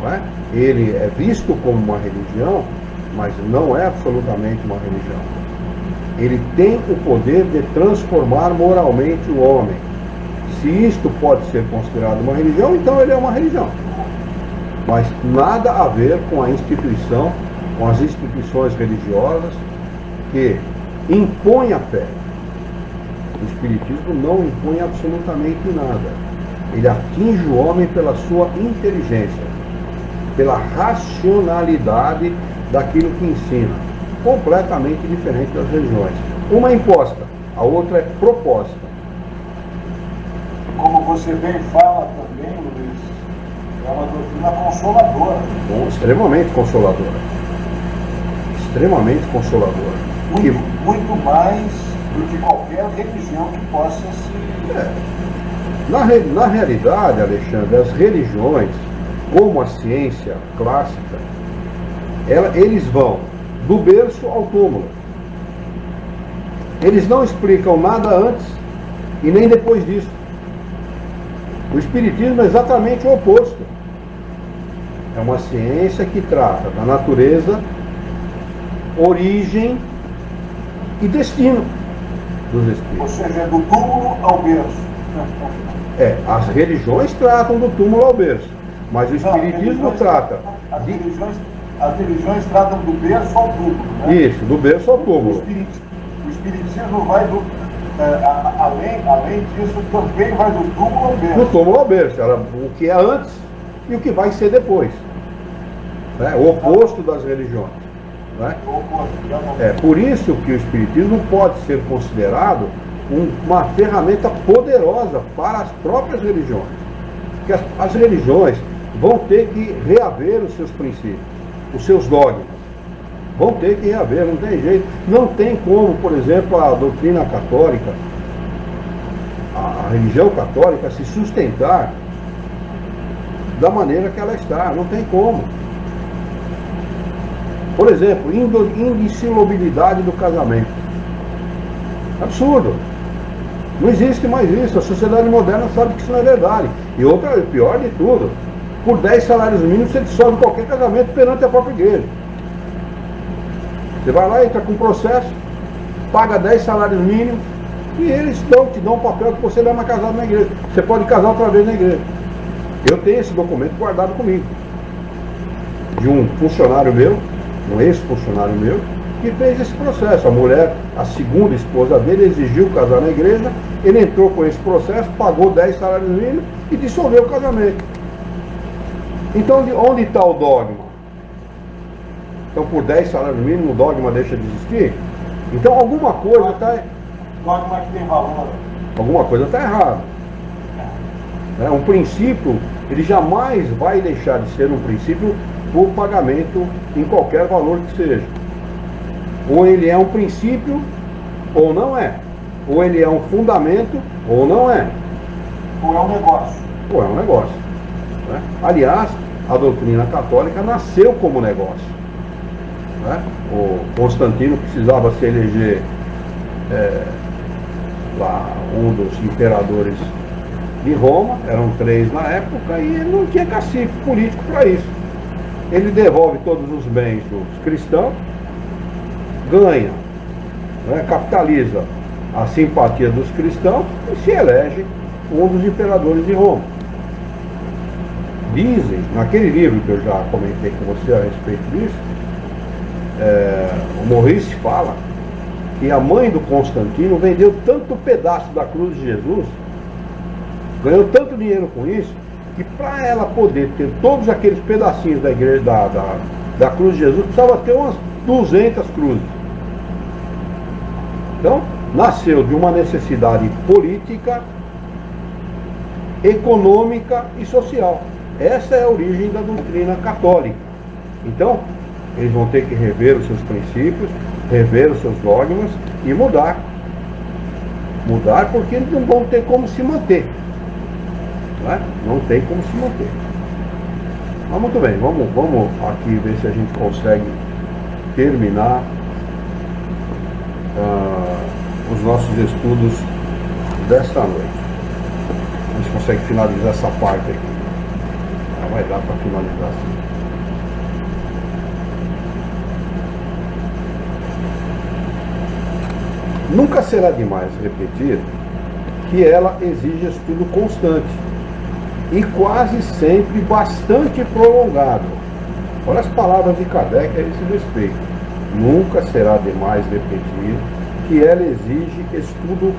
Não é? Ele é visto como uma religião, mas não é absolutamente uma religião. Ele tem o poder de transformar moralmente o homem. Se isto pode ser considerado uma religião, então ele é uma religião. Mas nada a ver com a instituição, com as instituições religiosas que impõem a fé. O Espiritismo não impõe absolutamente nada. Ele atinge o homem pela sua inteligência, pela racionalidade daquilo que ensina. Completamente diferente das religiões. Uma é imposta, a outra é proposta.
como você bem fala também, Luiz, é uma doutrina consoladora.
Bom, extremamente consoladora. Extremamente consoladora.
Muito mais do que qualquer religião que possa se...
Na realidade, Alexandre, as religiões, como a ciência clássica, eles vão do berço ao túmulo. Eles não explicam nada antes e nem depois disso. O Espiritismo é exatamente o oposto. É uma ciência que trata da natureza, origem e destino dos espíritos.
Ou seja, é do túmulo ao berço.
As religiões tratam do túmulo ao berço, mas o Espiritismo trata...
As religiões tratam do berço ao túmulo, né?
Isso, do berço ao túmulo.
O Espiritismo vai do... além disso, também vai do túmulo ao berço.
Do túmulo ao berço, o que é antes e o que vai ser depois. Né? O oposto das religiões. Né? Por isso que o Espiritismo pode ser considerado uma ferramenta poderosa para as próprias religiões. Porque as religiões vão ter que reaver os seus princípios, os seus dogmas. Vão ter que reaver, não tem jeito. Não tem como, por exemplo, a doutrina católica, a religião católica se sustentar da maneira que ela está. Não tem como. Por exemplo, indissolubilidade do casamento. Absurdo. Não existe mais isso. A sociedade moderna sabe que isso não é verdade. E outra, pior de tudo, por 10 salários mínimos você dissolve qualquer casamento perante a própria igreja. Você vai lá, entra com processo, paga 10 salários mínimos e eles te dão um papel que você não é mais casado na igreja. Você pode casar outra vez na igreja. Eu tenho esse documento guardado comigo. De um funcionário meu, um ex-funcionário meu, que fez esse processo. A mulher, a segunda esposa dele, exigiu casar na igreja, ele entrou com esse processo, pagou 10 salários mínimos e dissolveu o casamento. Então, onde está o dogma? Então, por 10 salários mínimos, o dogma deixa de existir? Então, alguma coisa está...
Dogma que tem valor.
Alguma coisa está errada. Um princípio, ele jamais vai deixar de ser um princípio por pagamento em qualquer valor que seja. Ou ele é um princípio, ou não é. Ou ele é um fundamento, ou não é.
Ou é um negócio.
Ou é um negócio. Né? Aliás, a doutrina católica nasceu como negócio. Né? O Constantino precisava se eleger lá um dos imperadores de Roma, eram 3 na época, e ele não tinha cacife político para isso. Ele devolve todos os bens dos cristãos, ganha, né, capitaliza a simpatia dos cristãos e se elege um dos imperadores de Roma. Dizem, naquele livro que eu já comentei com você a respeito disso, o Maurice fala que a mãe do Constantino vendeu tanto pedaço da cruz de Jesus, ganhou tanto dinheiro com isso, que para ela poder ter todos aqueles pedacinhos da igreja da cruz de Jesus, precisava ter umas 200 cruzes. Então, nasceu de uma necessidade política, econômica e social. Essa é a origem da doutrina católica. Então, eles vão ter que rever os seus princípios, rever os seus dogmas e mudar. Mudar porque eles não vão ter como se manter. Não tem como se manter. Mas muito bem, vamos aqui ver se a gente consegue terminar os nossos estudos desta noite. A gente consegue finalizar essa parte aqui. Vai dar para finalizar assim. Nunca será demais repetir que ela exige estudo constante e quase sempre bastante prolongado. Olha as palavras de Kardec a esse respeito. Nunca será demais repetir que ela exige estudo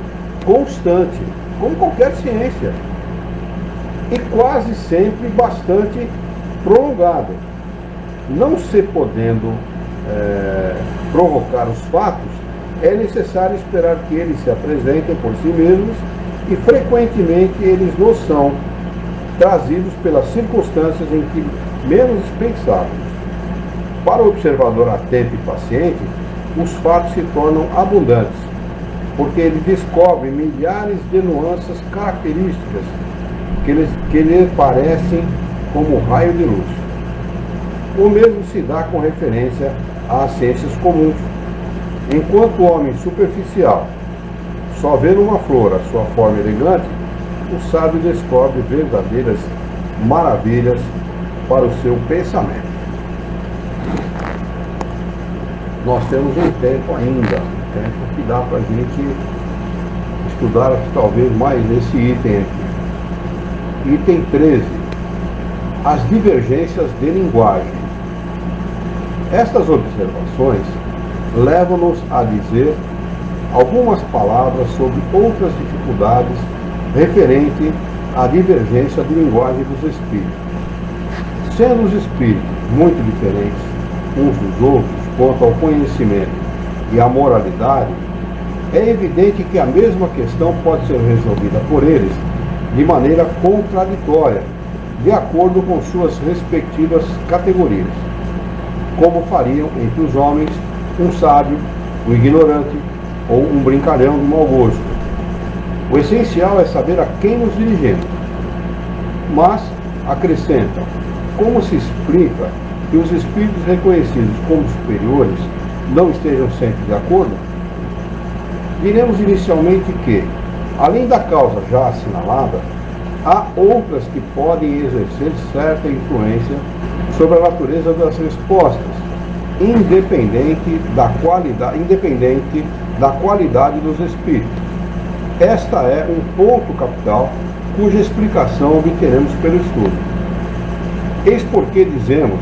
constante, como qualquer ciência, e quase sempre bastante prolongado. Não se podendo provocar os fatos, é necessário esperar que eles se apresentem por si mesmos e frequentemente eles nos são trazidos pelas circunstâncias em que menos pensávamos. Para o observador atento e paciente, os fatos se tornam abundantes, porque ele descobre milhares de nuances características que lhe parecem como um raio de luz. O mesmo se dá com referência às ciências comuns. Enquanto o homem superficial só vê numa flor a sua forma elegante, o sábio descobre verdadeiras maravilhas para o seu pensamento. Nós temos um tempo ainda, um tempo que dá para a gente estudar talvez mais esse item aqui. Item 13. As divergências de linguagem. Estas observações levam-nos a dizer algumas palavras sobre outras dificuldades referente à divergência de linguagem dos espíritos. Sendo os espíritos muito diferentes uns dos outros quanto ao conhecimento e à moralidade, é evidente que a mesma questão pode ser resolvida por eles de maneira contraditória, de acordo com suas respectivas categorias, como fariam entre os homens um sábio, um ignorante ou um brincalhão de mau gosto. O essencial é saber a quem nos dirigimos. Mas, acrescentam, como se explica que os espíritos reconhecidos como superiores não estejam sempre de acordo? Diremos inicialmente que, além da causa já assinalada, há outras que podem exercer certa influência sobre a natureza das respostas, independente da qualidade dos espíritos. Esta é um ponto capital cuja explicação obteremos pelo estudo. Eis porque dizemos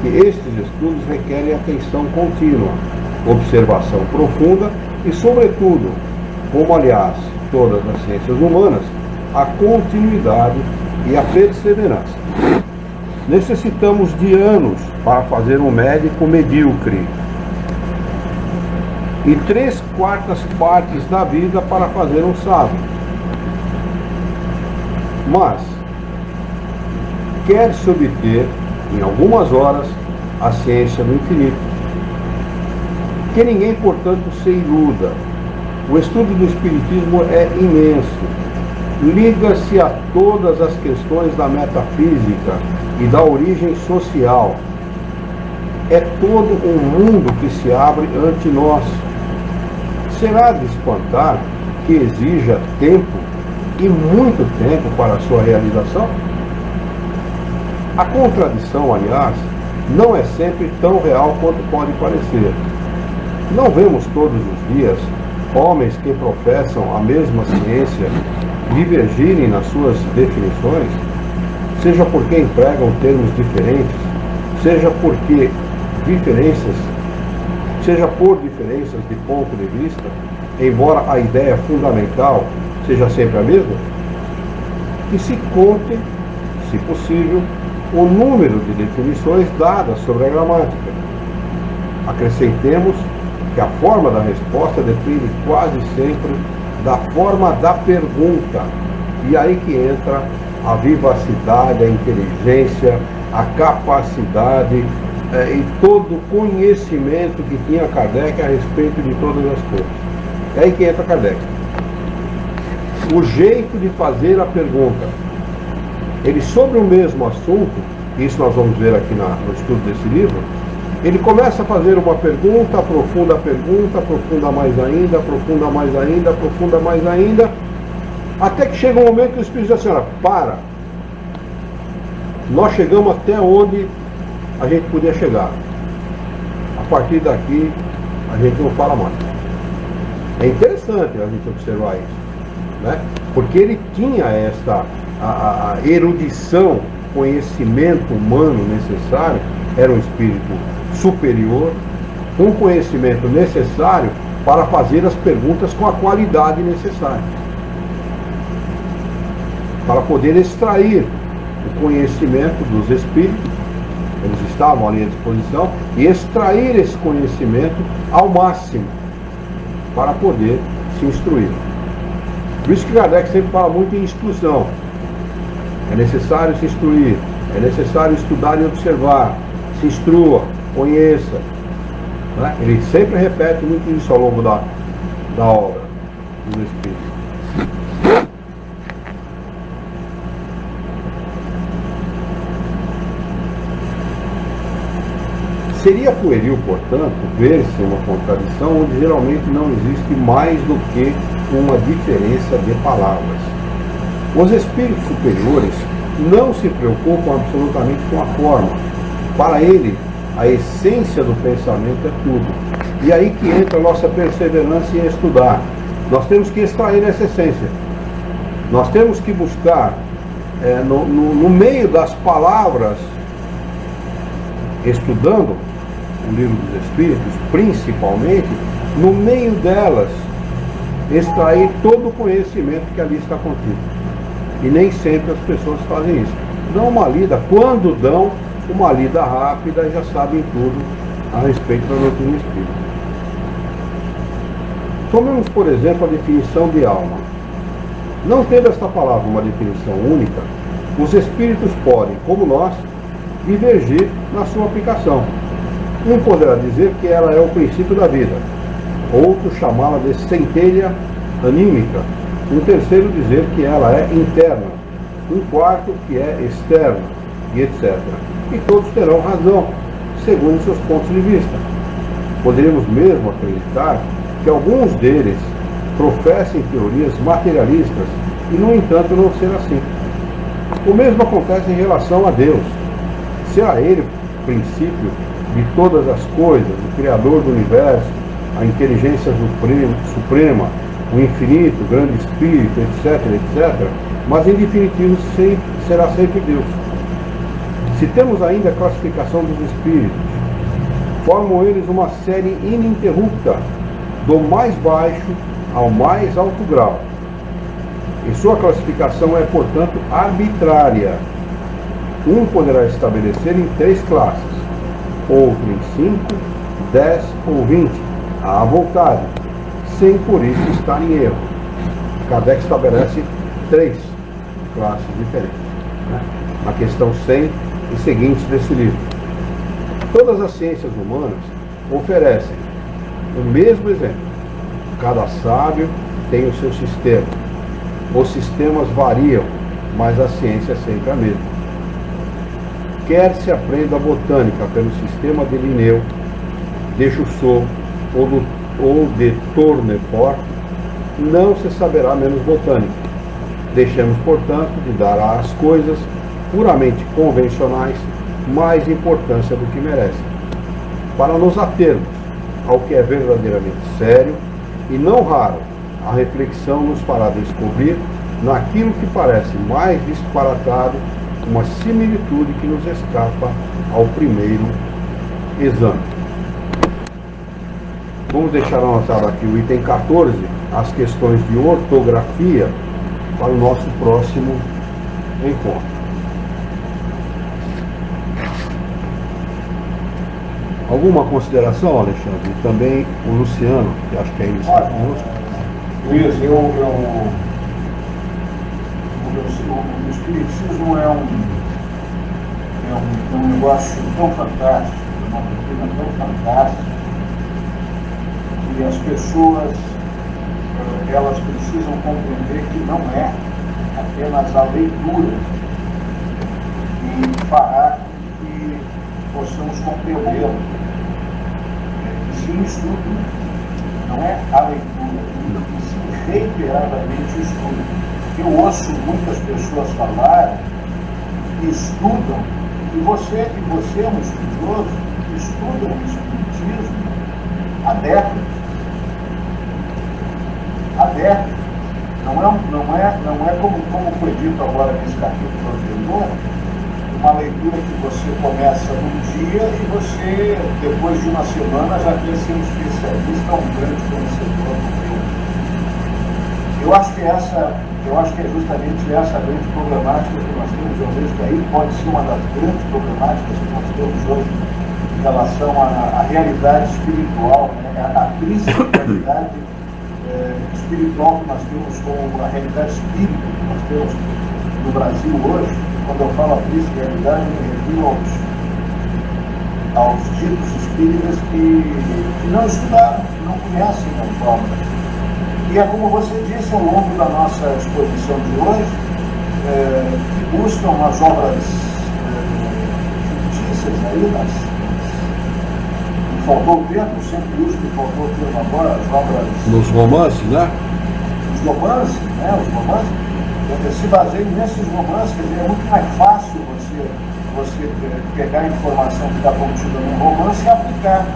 que estes estudos requerem atenção contínua, observação profunda e, sobretudo, como aliás todas as ciências humanas, a continuidade e a perseverança. Necessitamos de anos para fazer um médico medíocre e 3/4 partes da vida para fazer um sábio. Mas quer-se obter, em algumas horas, a ciência do infinito. Que ninguém, portanto, se iluda. O estudo do Espiritismo é imenso. Liga-se a todas as questões da metafísica e da origem social. É todo um mundo que se abre ante nós. Será de espantar que exija tempo, e muito tempo, para a sua realização? A contradição, aliás, não é sempre tão real quanto pode parecer. Não vemos todos os dias homens que professam a mesma ciência divergirem nas suas definições, seja porque empregam termos diferentes, seja por diferenças de ponto de vista, embora a ideia fundamental seja sempre a mesma? Que se conte, se possível, o número de definições dadas sobre a gramática. Acrescentemos que a forma da resposta depende quase sempre da forma da pergunta, e aí que entra a vivacidade, a inteligência, a capacidade e todo o conhecimento que tinha Kardec a respeito de todas as coisas. É aí que entra Kardec. O jeito de fazer a pergunta. Ele, sobre o mesmo assunto, isso nós vamos ver aqui no estudo desse livro, ele começa a fazer uma pergunta, aprofunda mais ainda, aprofunda mais ainda, aprofunda mais ainda, até que chega um momento que o Espírito diz assim: olha, para, nós chegamos até onde a gente podia chegar, a partir daqui a gente não fala mais. É interessante a gente observar isso, né? Porque ele tinha a erudição, conhecimento humano necessário, era um espírito superior, um conhecimento necessário para fazer as perguntas com a qualidade necessária, para poder extrair o conhecimento dos espíritos. Eles estavam ali à disposição, e extrair esse conhecimento ao máximo para poder se instruir. Por isso que Kardec sempre fala muito em instrução. É necessário se instruir, é necessário estudar e observar, se instrua, conheça. Né? Ele sempre repete muito isso ao longo da obra do Espírito. Seria pueril, portanto, ver-se uma contradição onde geralmente não existe mais do que uma diferença de palavras. Os espíritos superiores não se preocupam absolutamente com a forma. Para ele, a essência do pensamento é tudo. E aí que entra a nossa perseverança em estudar. Nós temos que extrair essa essência. Nós temos que buscar, no meio das palavras, estudando o livro dos Espíritos, principalmente, no meio delas, extrair todo o conhecimento que ali está contido. E nem sempre as pessoas fazem isso. Dão uma lida, quando dão uma lida rápida, já sabem tudo a respeito da doutrina espírita. Tomemos, por exemplo, a definição de alma. Não tendo esta palavra uma definição única, os espíritos podem, como nós, divergir na sua aplicação. Um poderá dizer que ela é o princípio da vida, outro chamá-la de centelha anímica, um terceiro dizer que ela é interna, um quarto que é externa, e etc. E todos terão razão, segundo seus pontos de vista. Poderíamos mesmo acreditar que alguns deles professem teorias materialistas e, no entanto, não ser assim. O mesmo acontece em relação a Deus. Será Ele princípio de todas as coisas, o Criador do Universo, a inteligência suprema, o infinito, o grande Espírito, etc., etc., mas em definitivo será sempre Deus. Se temos ainda a classificação dos Espíritos, formam eles uma série ininterrupta, do mais baixo ao mais alto grau. E sua classificação é, portanto, arbitrária. Um poderá estabelecer em 3 classes, outro em 5, 10 ou 20, à vontade, sem por isso estar em erro. Kardec estabelece 3 classes diferentes, né? Na questão 100 e seguintes desse livro. Todas as ciências humanas oferecem o mesmo exemplo. Cada sábio tem o seu sistema. Os sistemas variam, mas a ciência é sempre a mesma. Quer se aprenda a botânica pelo sistema de Linneu, de Chusseau ou de Tournefort, não se saberá menos botânica. Deixemos, portanto, de dar às coisas puramente convencionais mais importância do que merecem, para nos atermos ao que é verdadeiramente sério, e não raro a reflexão nos fará descobrir naquilo que parece mais disparatado uma similitude que nos escapa ao primeiro exame. Vamos deixar anotado aqui o item 14, as questões de ortografia, para o nosso próximo encontro. Alguma consideração, Alexandre? E também o Luciano, que acho que ainda está conosco.
Luiz, o espiritismo é um negócio tão fantástico, uma doutrina tão fantástica, que as pessoas elas precisam compreender que não é apenas a leitura que fará com que possamos compreendê-lo. Sim, o estudo não é a leitura, e sim reiteradamente o estudo. Eu ouço muitas pessoas falarem que estudam, e você é um estudioso, estuda o espiritismo há décadas. Há décadas. Não é como foi dito agora nesse capítulo anterior, uma leitura que você começa num dia e você, depois de uma semana, já quer ser um especialista, um grande conhecedor do tema. Eu acho que é justamente essa grande problemática que nós temos. Eu vejo que aí pode ser uma das grandes problemáticas que nós temos hoje em relação à realidade espiritual, né? A crise de realidade espiritual que nós temos, como a realidade espírita que nós temos no Brasil hoje. Quando eu falo a triste realidade, eu me refiro aos ditos espíritas que não estudaram, que não conhecem as obras. E é como você disse ao longo da nossa exposição de hoje, que buscam as obras fictícias aí, me faltou o termo, sempre uso, me faltou o termo agora, as obras...
Nos romances, né?
Os romances, né? Os romances, se baseiam nesses romances, quer dizer, é muito mais fácil você pegar a informação que está contida num romance e aplicar,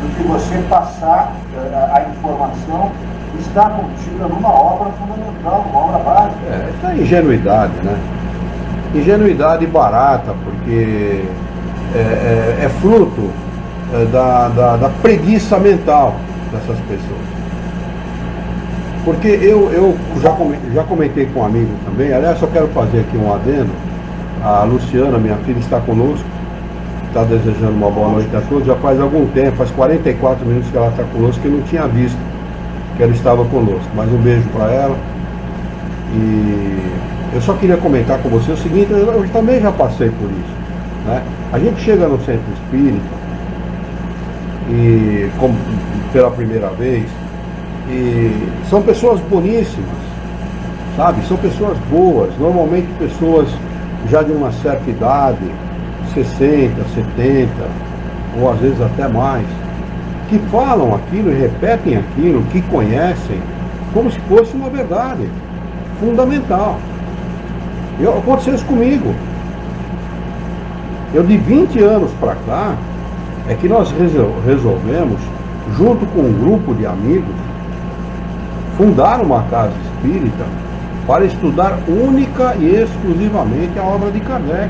do que você passar a informação que está contida numa obra fundamental, numa obra básica.
Isso é ingenuidade, né? Ingenuidade barata, porque é fruto da preguiça mental dessas pessoas. Porque eu já comentei com um amigo também, aliás, só quero fazer aqui um adendo. A Luciana, minha filha, está conosco, está desejando uma boa noite a todos, já faz algum tempo, faz 44 minutos que ela está conosco, que eu não tinha visto que ela estava conosco, mas um beijo para ela. E eu só queria comentar com você o seguinte, eu também já passei por isso, né? A gente chega no centro espírita, e pela primeira vez, e são pessoas boníssimas, sabe? São pessoas boas, normalmente pessoas já de uma certa idade, 60, 70, ou às vezes até mais, que falam aquilo e repetem aquilo, que conhecem, como se fosse uma verdade fundamental. Aconteceu isso comigo. Eu de 20 anos para cá, é que nós resolvemos, junto com um grupo de amigos, fundar uma casa espírita para estudar única e exclusivamente a obra de Kardec.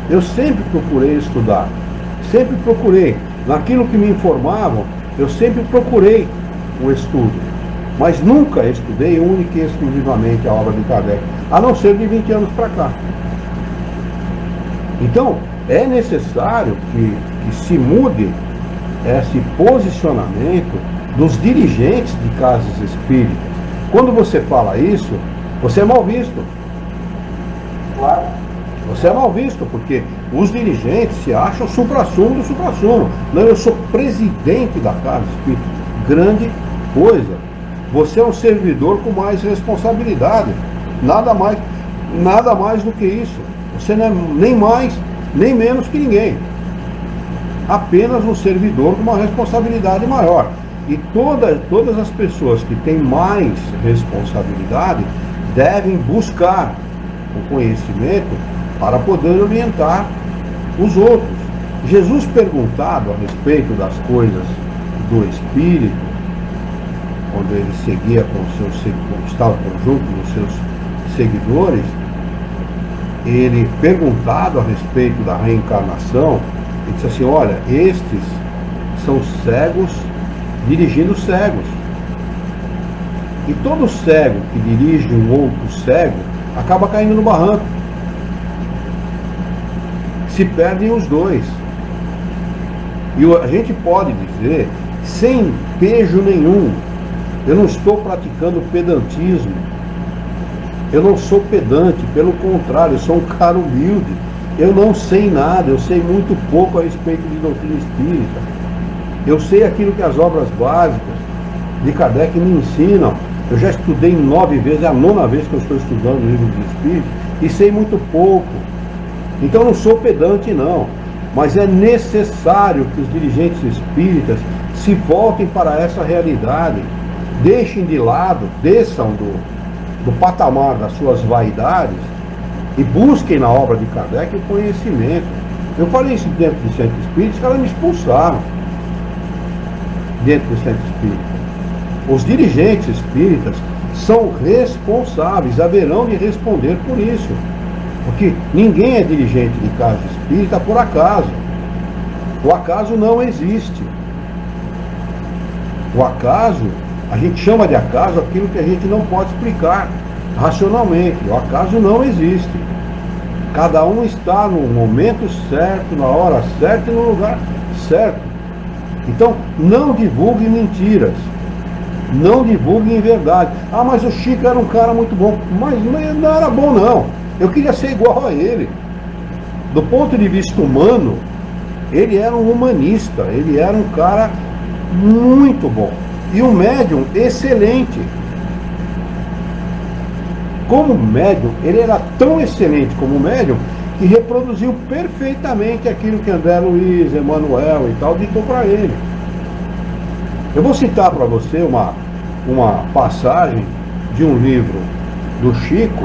Eu sempre procurei estudar, sempre procurei. Naquilo que me informavam, eu sempre procurei o estudo, mas nunca estudei única e exclusivamente a obra de Kardec, a não ser de 20 anos para cá. Então, é necessário que se mude esse posicionamento dos dirigentes de casas espíritas. Quando você fala isso, você é mal visto.
Claro.
Você é mal visto, porque os dirigentes se acham supra-sumo do supra-sumo. Não, eu sou presidente da casa espírita. Grande coisa. Você é um servidor com mais responsabilidade. Nada mais do que isso. Você não é nem mais, nem menos que ninguém. Apenas um servidor com uma responsabilidade maior. E todas as pessoas que têm mais responsabilidade devem buscar o conhecimento para poder orientar os outros. Jesus, perguntado a respeito das coisas do Espírito, quando ele seguia estava junto dos seus seguidores, ele, perguntado a respeito da reencarnação, ele disse assim: olha, estes são cegos dirigindo cegos. E todo cego que dirige um outro cego acaba caindo no barranco. Se perdem os dois. E a gente pode dizer, sem pejo nenhum, eu não estou praticando pedantismo. Eu não sou pedante, pelo contrário, eu sou um cara humilde. Eu não sei nada, eu sei muito pouco a respeito de doutrina espírita. Eu sei aquilo que as obras básicas de Kardec me ensinam. Eu já estudei 9 vezes, é a 9ª vez que eu estou estudando o livro dos Espíritos, e sei muito pouco. Então não sou pedante não, mas é necessário que os dirigentes espíritas se voltem para essa realidade, deixem de lado, desçam do patamar das suas vaidades e busquem na obra de Kardec o conhecimento. Eu falei isso dentro do centro espírita, os caras me expulsaram dentro do centro espírita. Os dirigentes espíritas são responsáveis, haverão de responder por isso. Porque ninguém é dirigente de casa espírita por acaso. O acaso não existe. O acaso, a gente chama de acaso aquilo que a gente não pode explicar racionalmente. O acaso não existe. Cada um está no momento certo, na hora certa e no lugar certo. Então, não divulgue mentiras. Não divulguem em verdade. Ah, mas o Chico era um cara muito bom. Mas não era bom, não. Eu queria ser igual a ele. Do ponto de vista humano, ele era um humanista. Ele era um cara muito bom. E um médium excelente. Como médium, ele era tão excelente como médium que reproduziu perfeitamente aquilo que André Luiz, Emmanuel e tal ditou para ele. Eu vou citar para você uma passagem de um livro do Chico,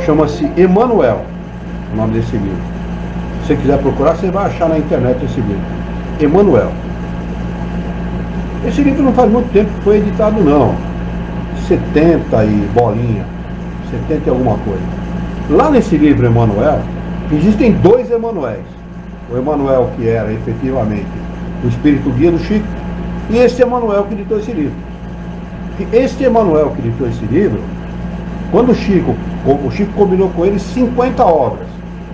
chama-se Emmanuel, o nome desse livro. Se você quiser procurar, você vai achar na internet esse livro. Emmanuel. Esse livro não faz muito tempo que foi editado, não. 70 e bolinha. 70 e alguma coisa. Lá nesse livro Emmanuel, existem dois Emmanuéis. O Emmanuel que era efetivamente o espírito guia do Chico, e esse Emmanuel que editou esse livro. E este Emmanuel que editou esse livro, quando o Chico combinou com ele 50 obras.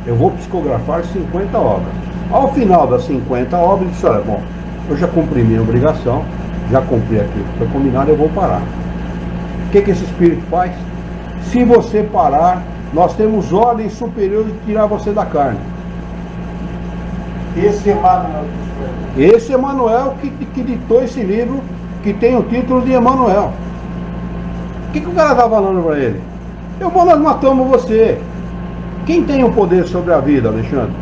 Eu vou psicografar 50 obras. Ao final das 50 obras, ele disse, olha, bom, eu já cumpri minha obrigação, já cumpri aquilo que foi combinado, eu vou parar. O que esse espírito faz? Se você parar, nós temos ordem superior de tirar você da carne. Esse Emmanuel que ditou esse livro, que tem o título de Emmanuel. O que o cara está falando para ele? Nós matamos você. Quem tem o poder sobre a vida, Alexandre?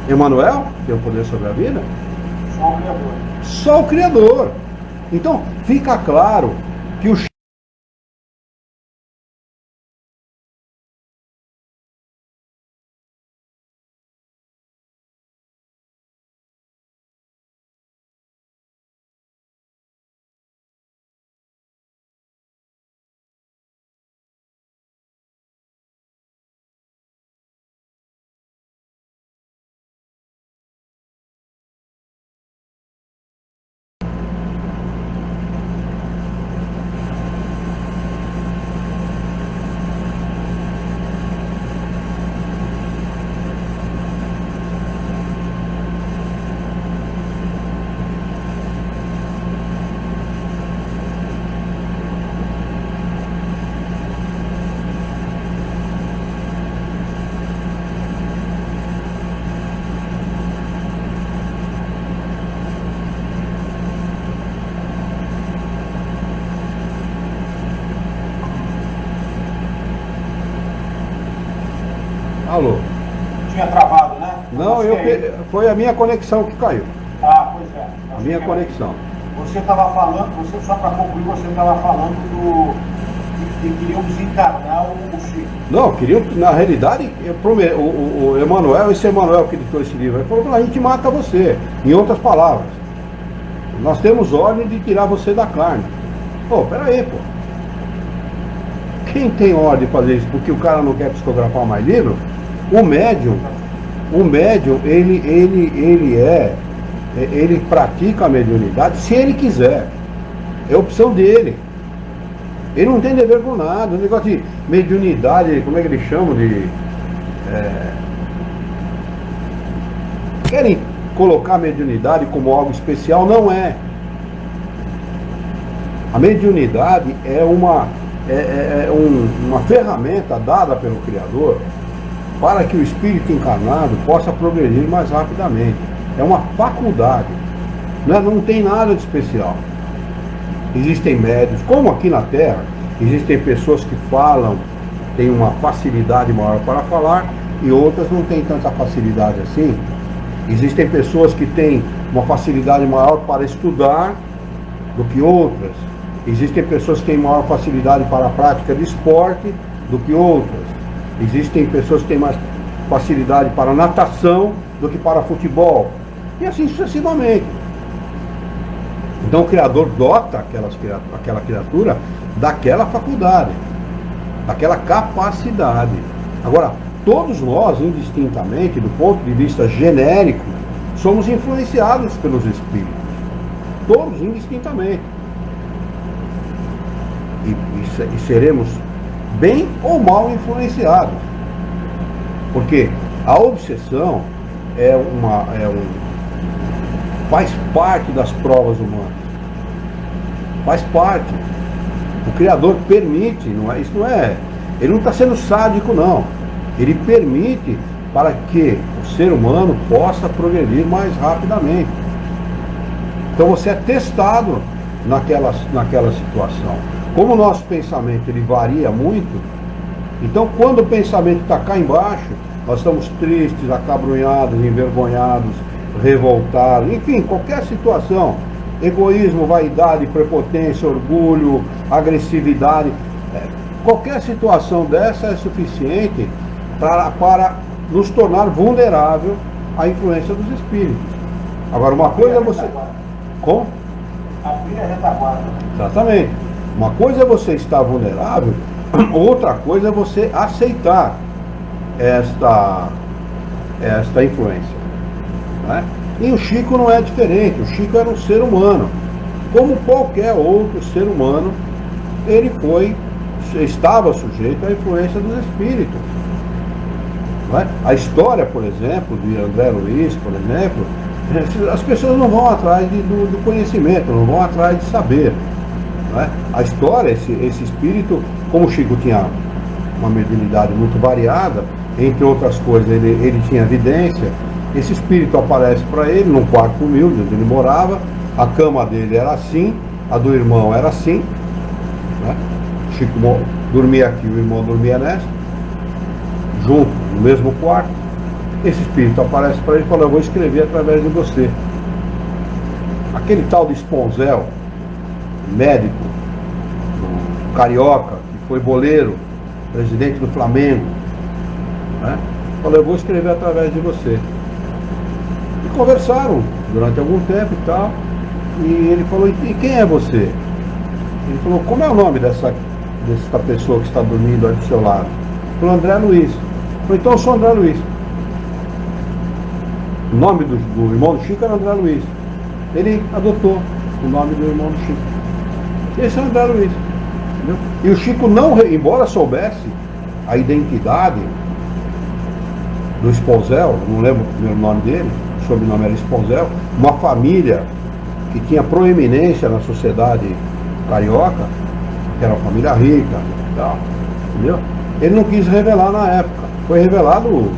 Emmanuel tem o poder sobre a vida?
Só o Criador.
Só o Criador. Então, fica claro que o Alô?
Tinha travado, né?
Não, foi a minha conexão que caiu.
Ah, pois é.
A minha conexão.
Você estava falando, só para concluir, você estava falando que queriam desencarnar o Chico.
Não, queriam, na realidade, o Emmanuel, esse Emmanuel que editou esse livro, ele falou, a gente mata você. Em outras palavras, nós temos ordem de tirar você da carne. Pô, peraí, pô. Quem tem ordem de fazer isso? Porque o cara não quer psicografar mais livro? O médium, ele pratica a mediunidade se ele quiser. É opção dele. Ele não tem dever com nada. O negócio de mediunidade, como é que eles chamam de... Querem colocar a mediunidade como algo especial? Não é. A mediunidade é uma ferramenta dada pelo Criador para que o espírito encarnado possa progredir mais rapidamente. É uma faculdade, não tem nada de especial. Existem médios, como aqui na Terra, existem pessoas que falam, têm uma facilidade maior para falar, e outras não têm tanta facilidade assim. Existem pessoas que têm uma facilidade maior para estudar do que outras. Existem pessoas que têm maior facilidade para a prática de esporte do que outras. Existem pessoas que têm mais facilidade para a natação do que para futebol. E assim sucessivamente. Então o Criador dota aquela criatura daquela faculdade, daquela capacidade. Agora, todos nós, indistintamente, do ponto de vista genérico, somos influenciados pelos espíritos. Todos, indistintamente. E seremos bem ou mal influenciados. Porque a obsessão faz parte das provas humanas. faz parte. O Criador permite, não é, isso não é. Ele não está sendo sádico, não. Ele permite para que o ser humano possa progredir mais rapidamente. Então você é testado naquela situação. Como o nosso pensamento ele varia muito, então quando o pensamento está cá embaixo, nós estamos tristes, acabrunhados, envergonhados, revoltados, enfim, qualquer situação, egoísmo, vaidade, prepotência, orgulho, agressividade, qualquer situação dessa é suficiente para nos tornar vulnerável à influência dos espíritos. Agora, uma coisa é você... Como?
Abrir a retaguarda.
Exatamente. Uma coisa é você estar vulnerável, outra coisa é você aceitar esta influência. Né? E o Chico não é diferente. O Chico era um ser humano. Como qualquer outro ser humano, ele estava sujeito à influência dos espíritos. Não é? A história, por exemplo, de André Luiz, por exemplo, as pessoas não vão atrás do conhecimento, não vão atrás de saber. Não é? A história, esse espírito, como o Chico tinha uma mediunidade muito variada, entre outras coisas, ele tinha vidência. Esse espírito aparece para ele num quarto humilde onde ele morava, a cama dele era assim, a do irmão era assim, né? Chico dormia aqui, o irmão dormia nessa, junto, no mesmo quarto. Esse espírito aparece para ele e fala: eu vou escrever através de você. Aquele tal de Sponzel, médico, carioca, que foi boleiro, presidente do Flamengo, né? Falou: eu vou escrever através de você. E conversaram durante algum tempo e tal. E ele falou: e quem é você? Ele falou: como é o nome dessa pessoa que está dormindo aí do seu lado? Ele falou: André Luiz. Ele falou: então eu sou André Luiz. O nome do irmão do Chico era André Luiz. Ele adotou o nome do irmão do Chico. Esse é André Luiz. Entendeu? E o Chico não, embora soubesse a identidade do Sponzel, não lembro o primeiro nome dele, o sobrenome era Sponzel, uma família que tinha proeminência na sociedade carioca, que era uma família rica e tal, entendeu? Ele não quis revelar na época. Foi revelado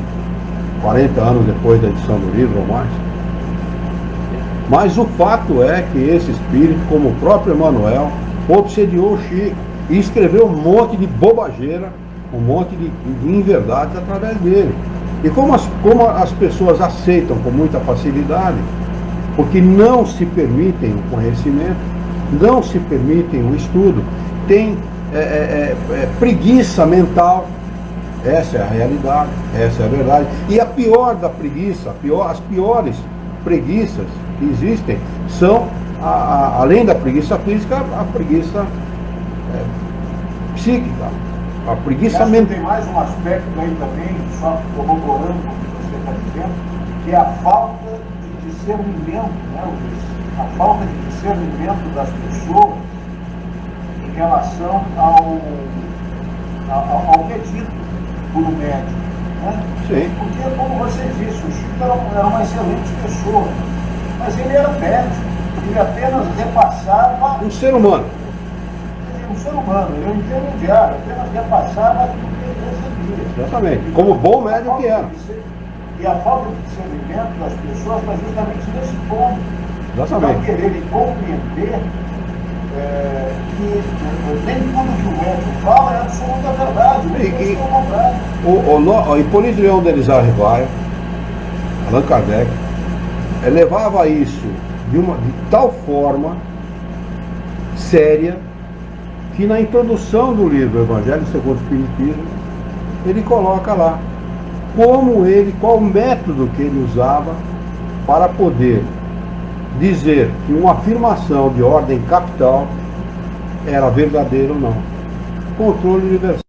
40 anos depois da edição do livro ou mais. Mas o fato é que esse espírito, como o próprio Emmanuel, obsediou o Chico e escreveu um monte de bobageira, um monte de inverdades através dele. E como as pessoas aceitam com muita facilidade, porque não se permitem o conhecimento, não se permitem o estudo, tem preguiça mental. Essa é a realidade, essa é a verdade. E a pior da preguiça, as piores preguiças que existem são, além da preguiça física, a preguiça psíquica, a preguiça mental.
Tem mais um aspecto aí também, só corroborando o que você está dizendo, que é a falta de discernimento, né, Luiz? A falta de discernimento das pessoas em relação ao que é dito por um médico, né?
Sim.
Porque, como você disse, o Chico era uma excelente pessoa, mas ele era médico, ele apenas repassava...
Um ser humano.
Um ser humano, ele era um intermediário, apenas repassava aquilo que ele recebia.
Exatamente, como bom médico que era.
E a falta de discernimento das pessoas está justamente nesse ponto.
Exatamente.
Não quererem compreender que nem tudo que o médico fala é absoluta verdade.
O Hipólito Leão Denis Arrivaia, Allan Kardec, levava isso de tal forma séria que na introdução do livro Evangelho segundo o Espiritismo, ele coloca lá qual o método que ele usava para poder dizer que uma afirmação de ordem capital era verdadeira ou não. Controle universal.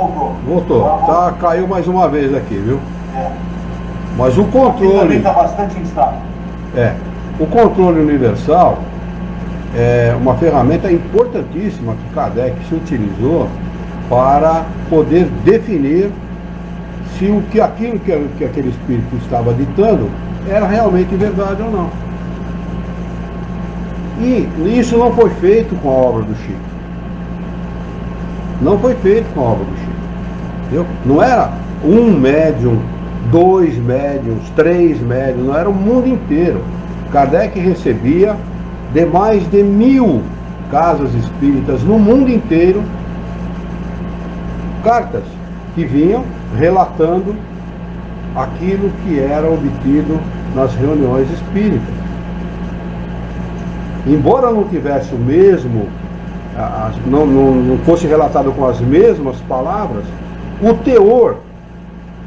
voltou.
Voltou.
Agora
Tá, caiu mais uma vez aqui, viu?
É.
Mas o
Aqui também
controle.
está bastante instável.
O controle universal é uma ferramenta importantíssima que Kardec se utilizou para poder definir se aquilo que aquele espírito estava ditando era realmente verdade ou não. E isso não foi feito com a obra do Chico. Não foi feito com a obra do Chico. Entendeu? Não era um médium, 2 médiums, 3 médiums, não era o mundo inteiro. Kardec recebia de mais de 1000 casas espíritas no mundo inteiro cartas que vinham relatando aquilo que era obtido nas reuniões espíritas. Embora não tivesse o mesmo, não fosse relatado com as mesmas palavras, o teor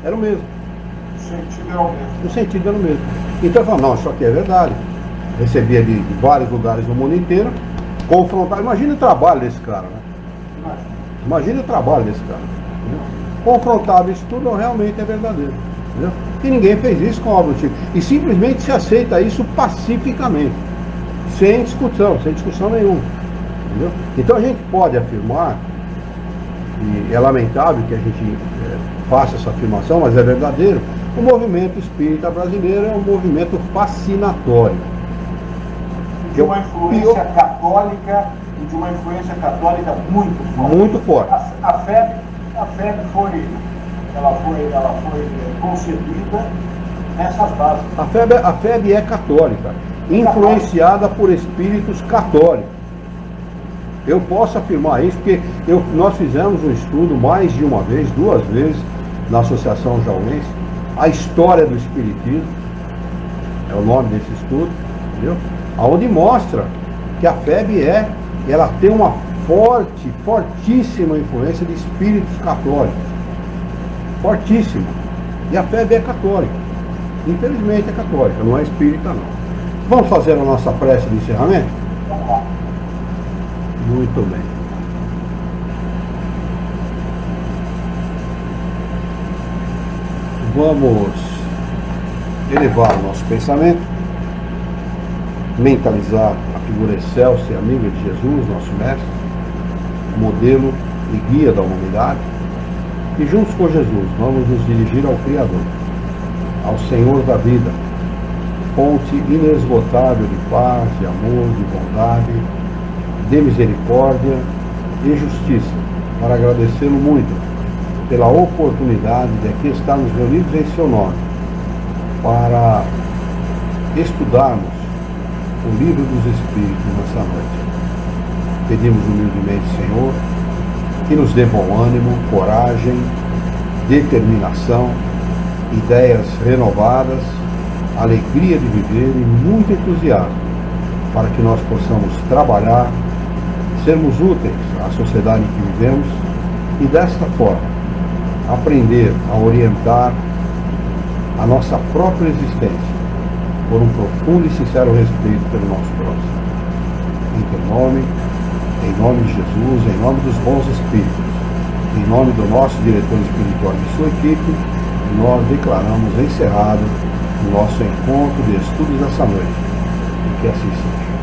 era o mesmo.
O sentido era o mesmo.
O sentido era o mesmo. Então eu falo, não, isso aqui é verdade. Recebia de vários lugares do mundo inteiro, confrontar. Imagina o trabalho desse cara, né? Imagina o trabalho desse cara. Entendeu? Confrontava isso tudo, realmente é verdadeiro. Entendeu? E ninguém fez isso com a obra do Chico. E simplesmente se aceita isso pacificamente, sem discussão nenhuma. Entendeu? Então a gente pode afirmar, e é lamentável que a gente faça essa afirmação, mas é verdadeiro, o movimento espírita brasileiro é um movimento fascinatório.
De uma influência católica, e de uma influência católica muito forte.
Muito forte.
A FEB foi concebida nessas bases.
A FEB é católica, influenciada por espíritos católicos. Eu posso afirmar isso porque nós fizemos um estudo mais de uma vez, 2 vezes, na Associação Jauense, a história do espiritismo, é o nome desse estudo, entendeu? Onde mostra que a FEB ela tem uma fortíssima influência de espíritos católicos. Fortíssima. E a FEB é católica. Infelizmente é católica, não é espírita não. Vamos fazer a nossa prece de encerramento?
Vamos lá.
Muito bem. Vamos elevar o nosso pensamento, mentalizar a figura excelsa e amiga de Jesus, nosso mestre, modelo e guia da humanidade, e juntos com Jesus vamos nos dirigir ao Criador, ao Senhor da vida, fonte inesgotável de paz, de amor, de bondade, de misericórdia e justiça, para agradecê-lo muito pela oportunidade de aqui estarmos reunidos em seu nome, para estudarmos o livro dos Espíritos nessa noite. Pedimos humildemente, Senhor, que nos dê bom ânimo, coragem, determinação, ideias renovadas, alegria de viver e muito entusiasmo, para que nós possamos trabalhar, sermos úteis à sociedade em que vivemos e desta forma aprender a orientar a nossa própria existência por um profundo e sincero respeito pelo nosso próximo. Em nome de Jesus, em nome dos bons espíritos, em nome do nosso diretor espiritual e de sua equipe, nós declaramos encerrado o nosso encontro de estudos dessa noite. E que assim seja.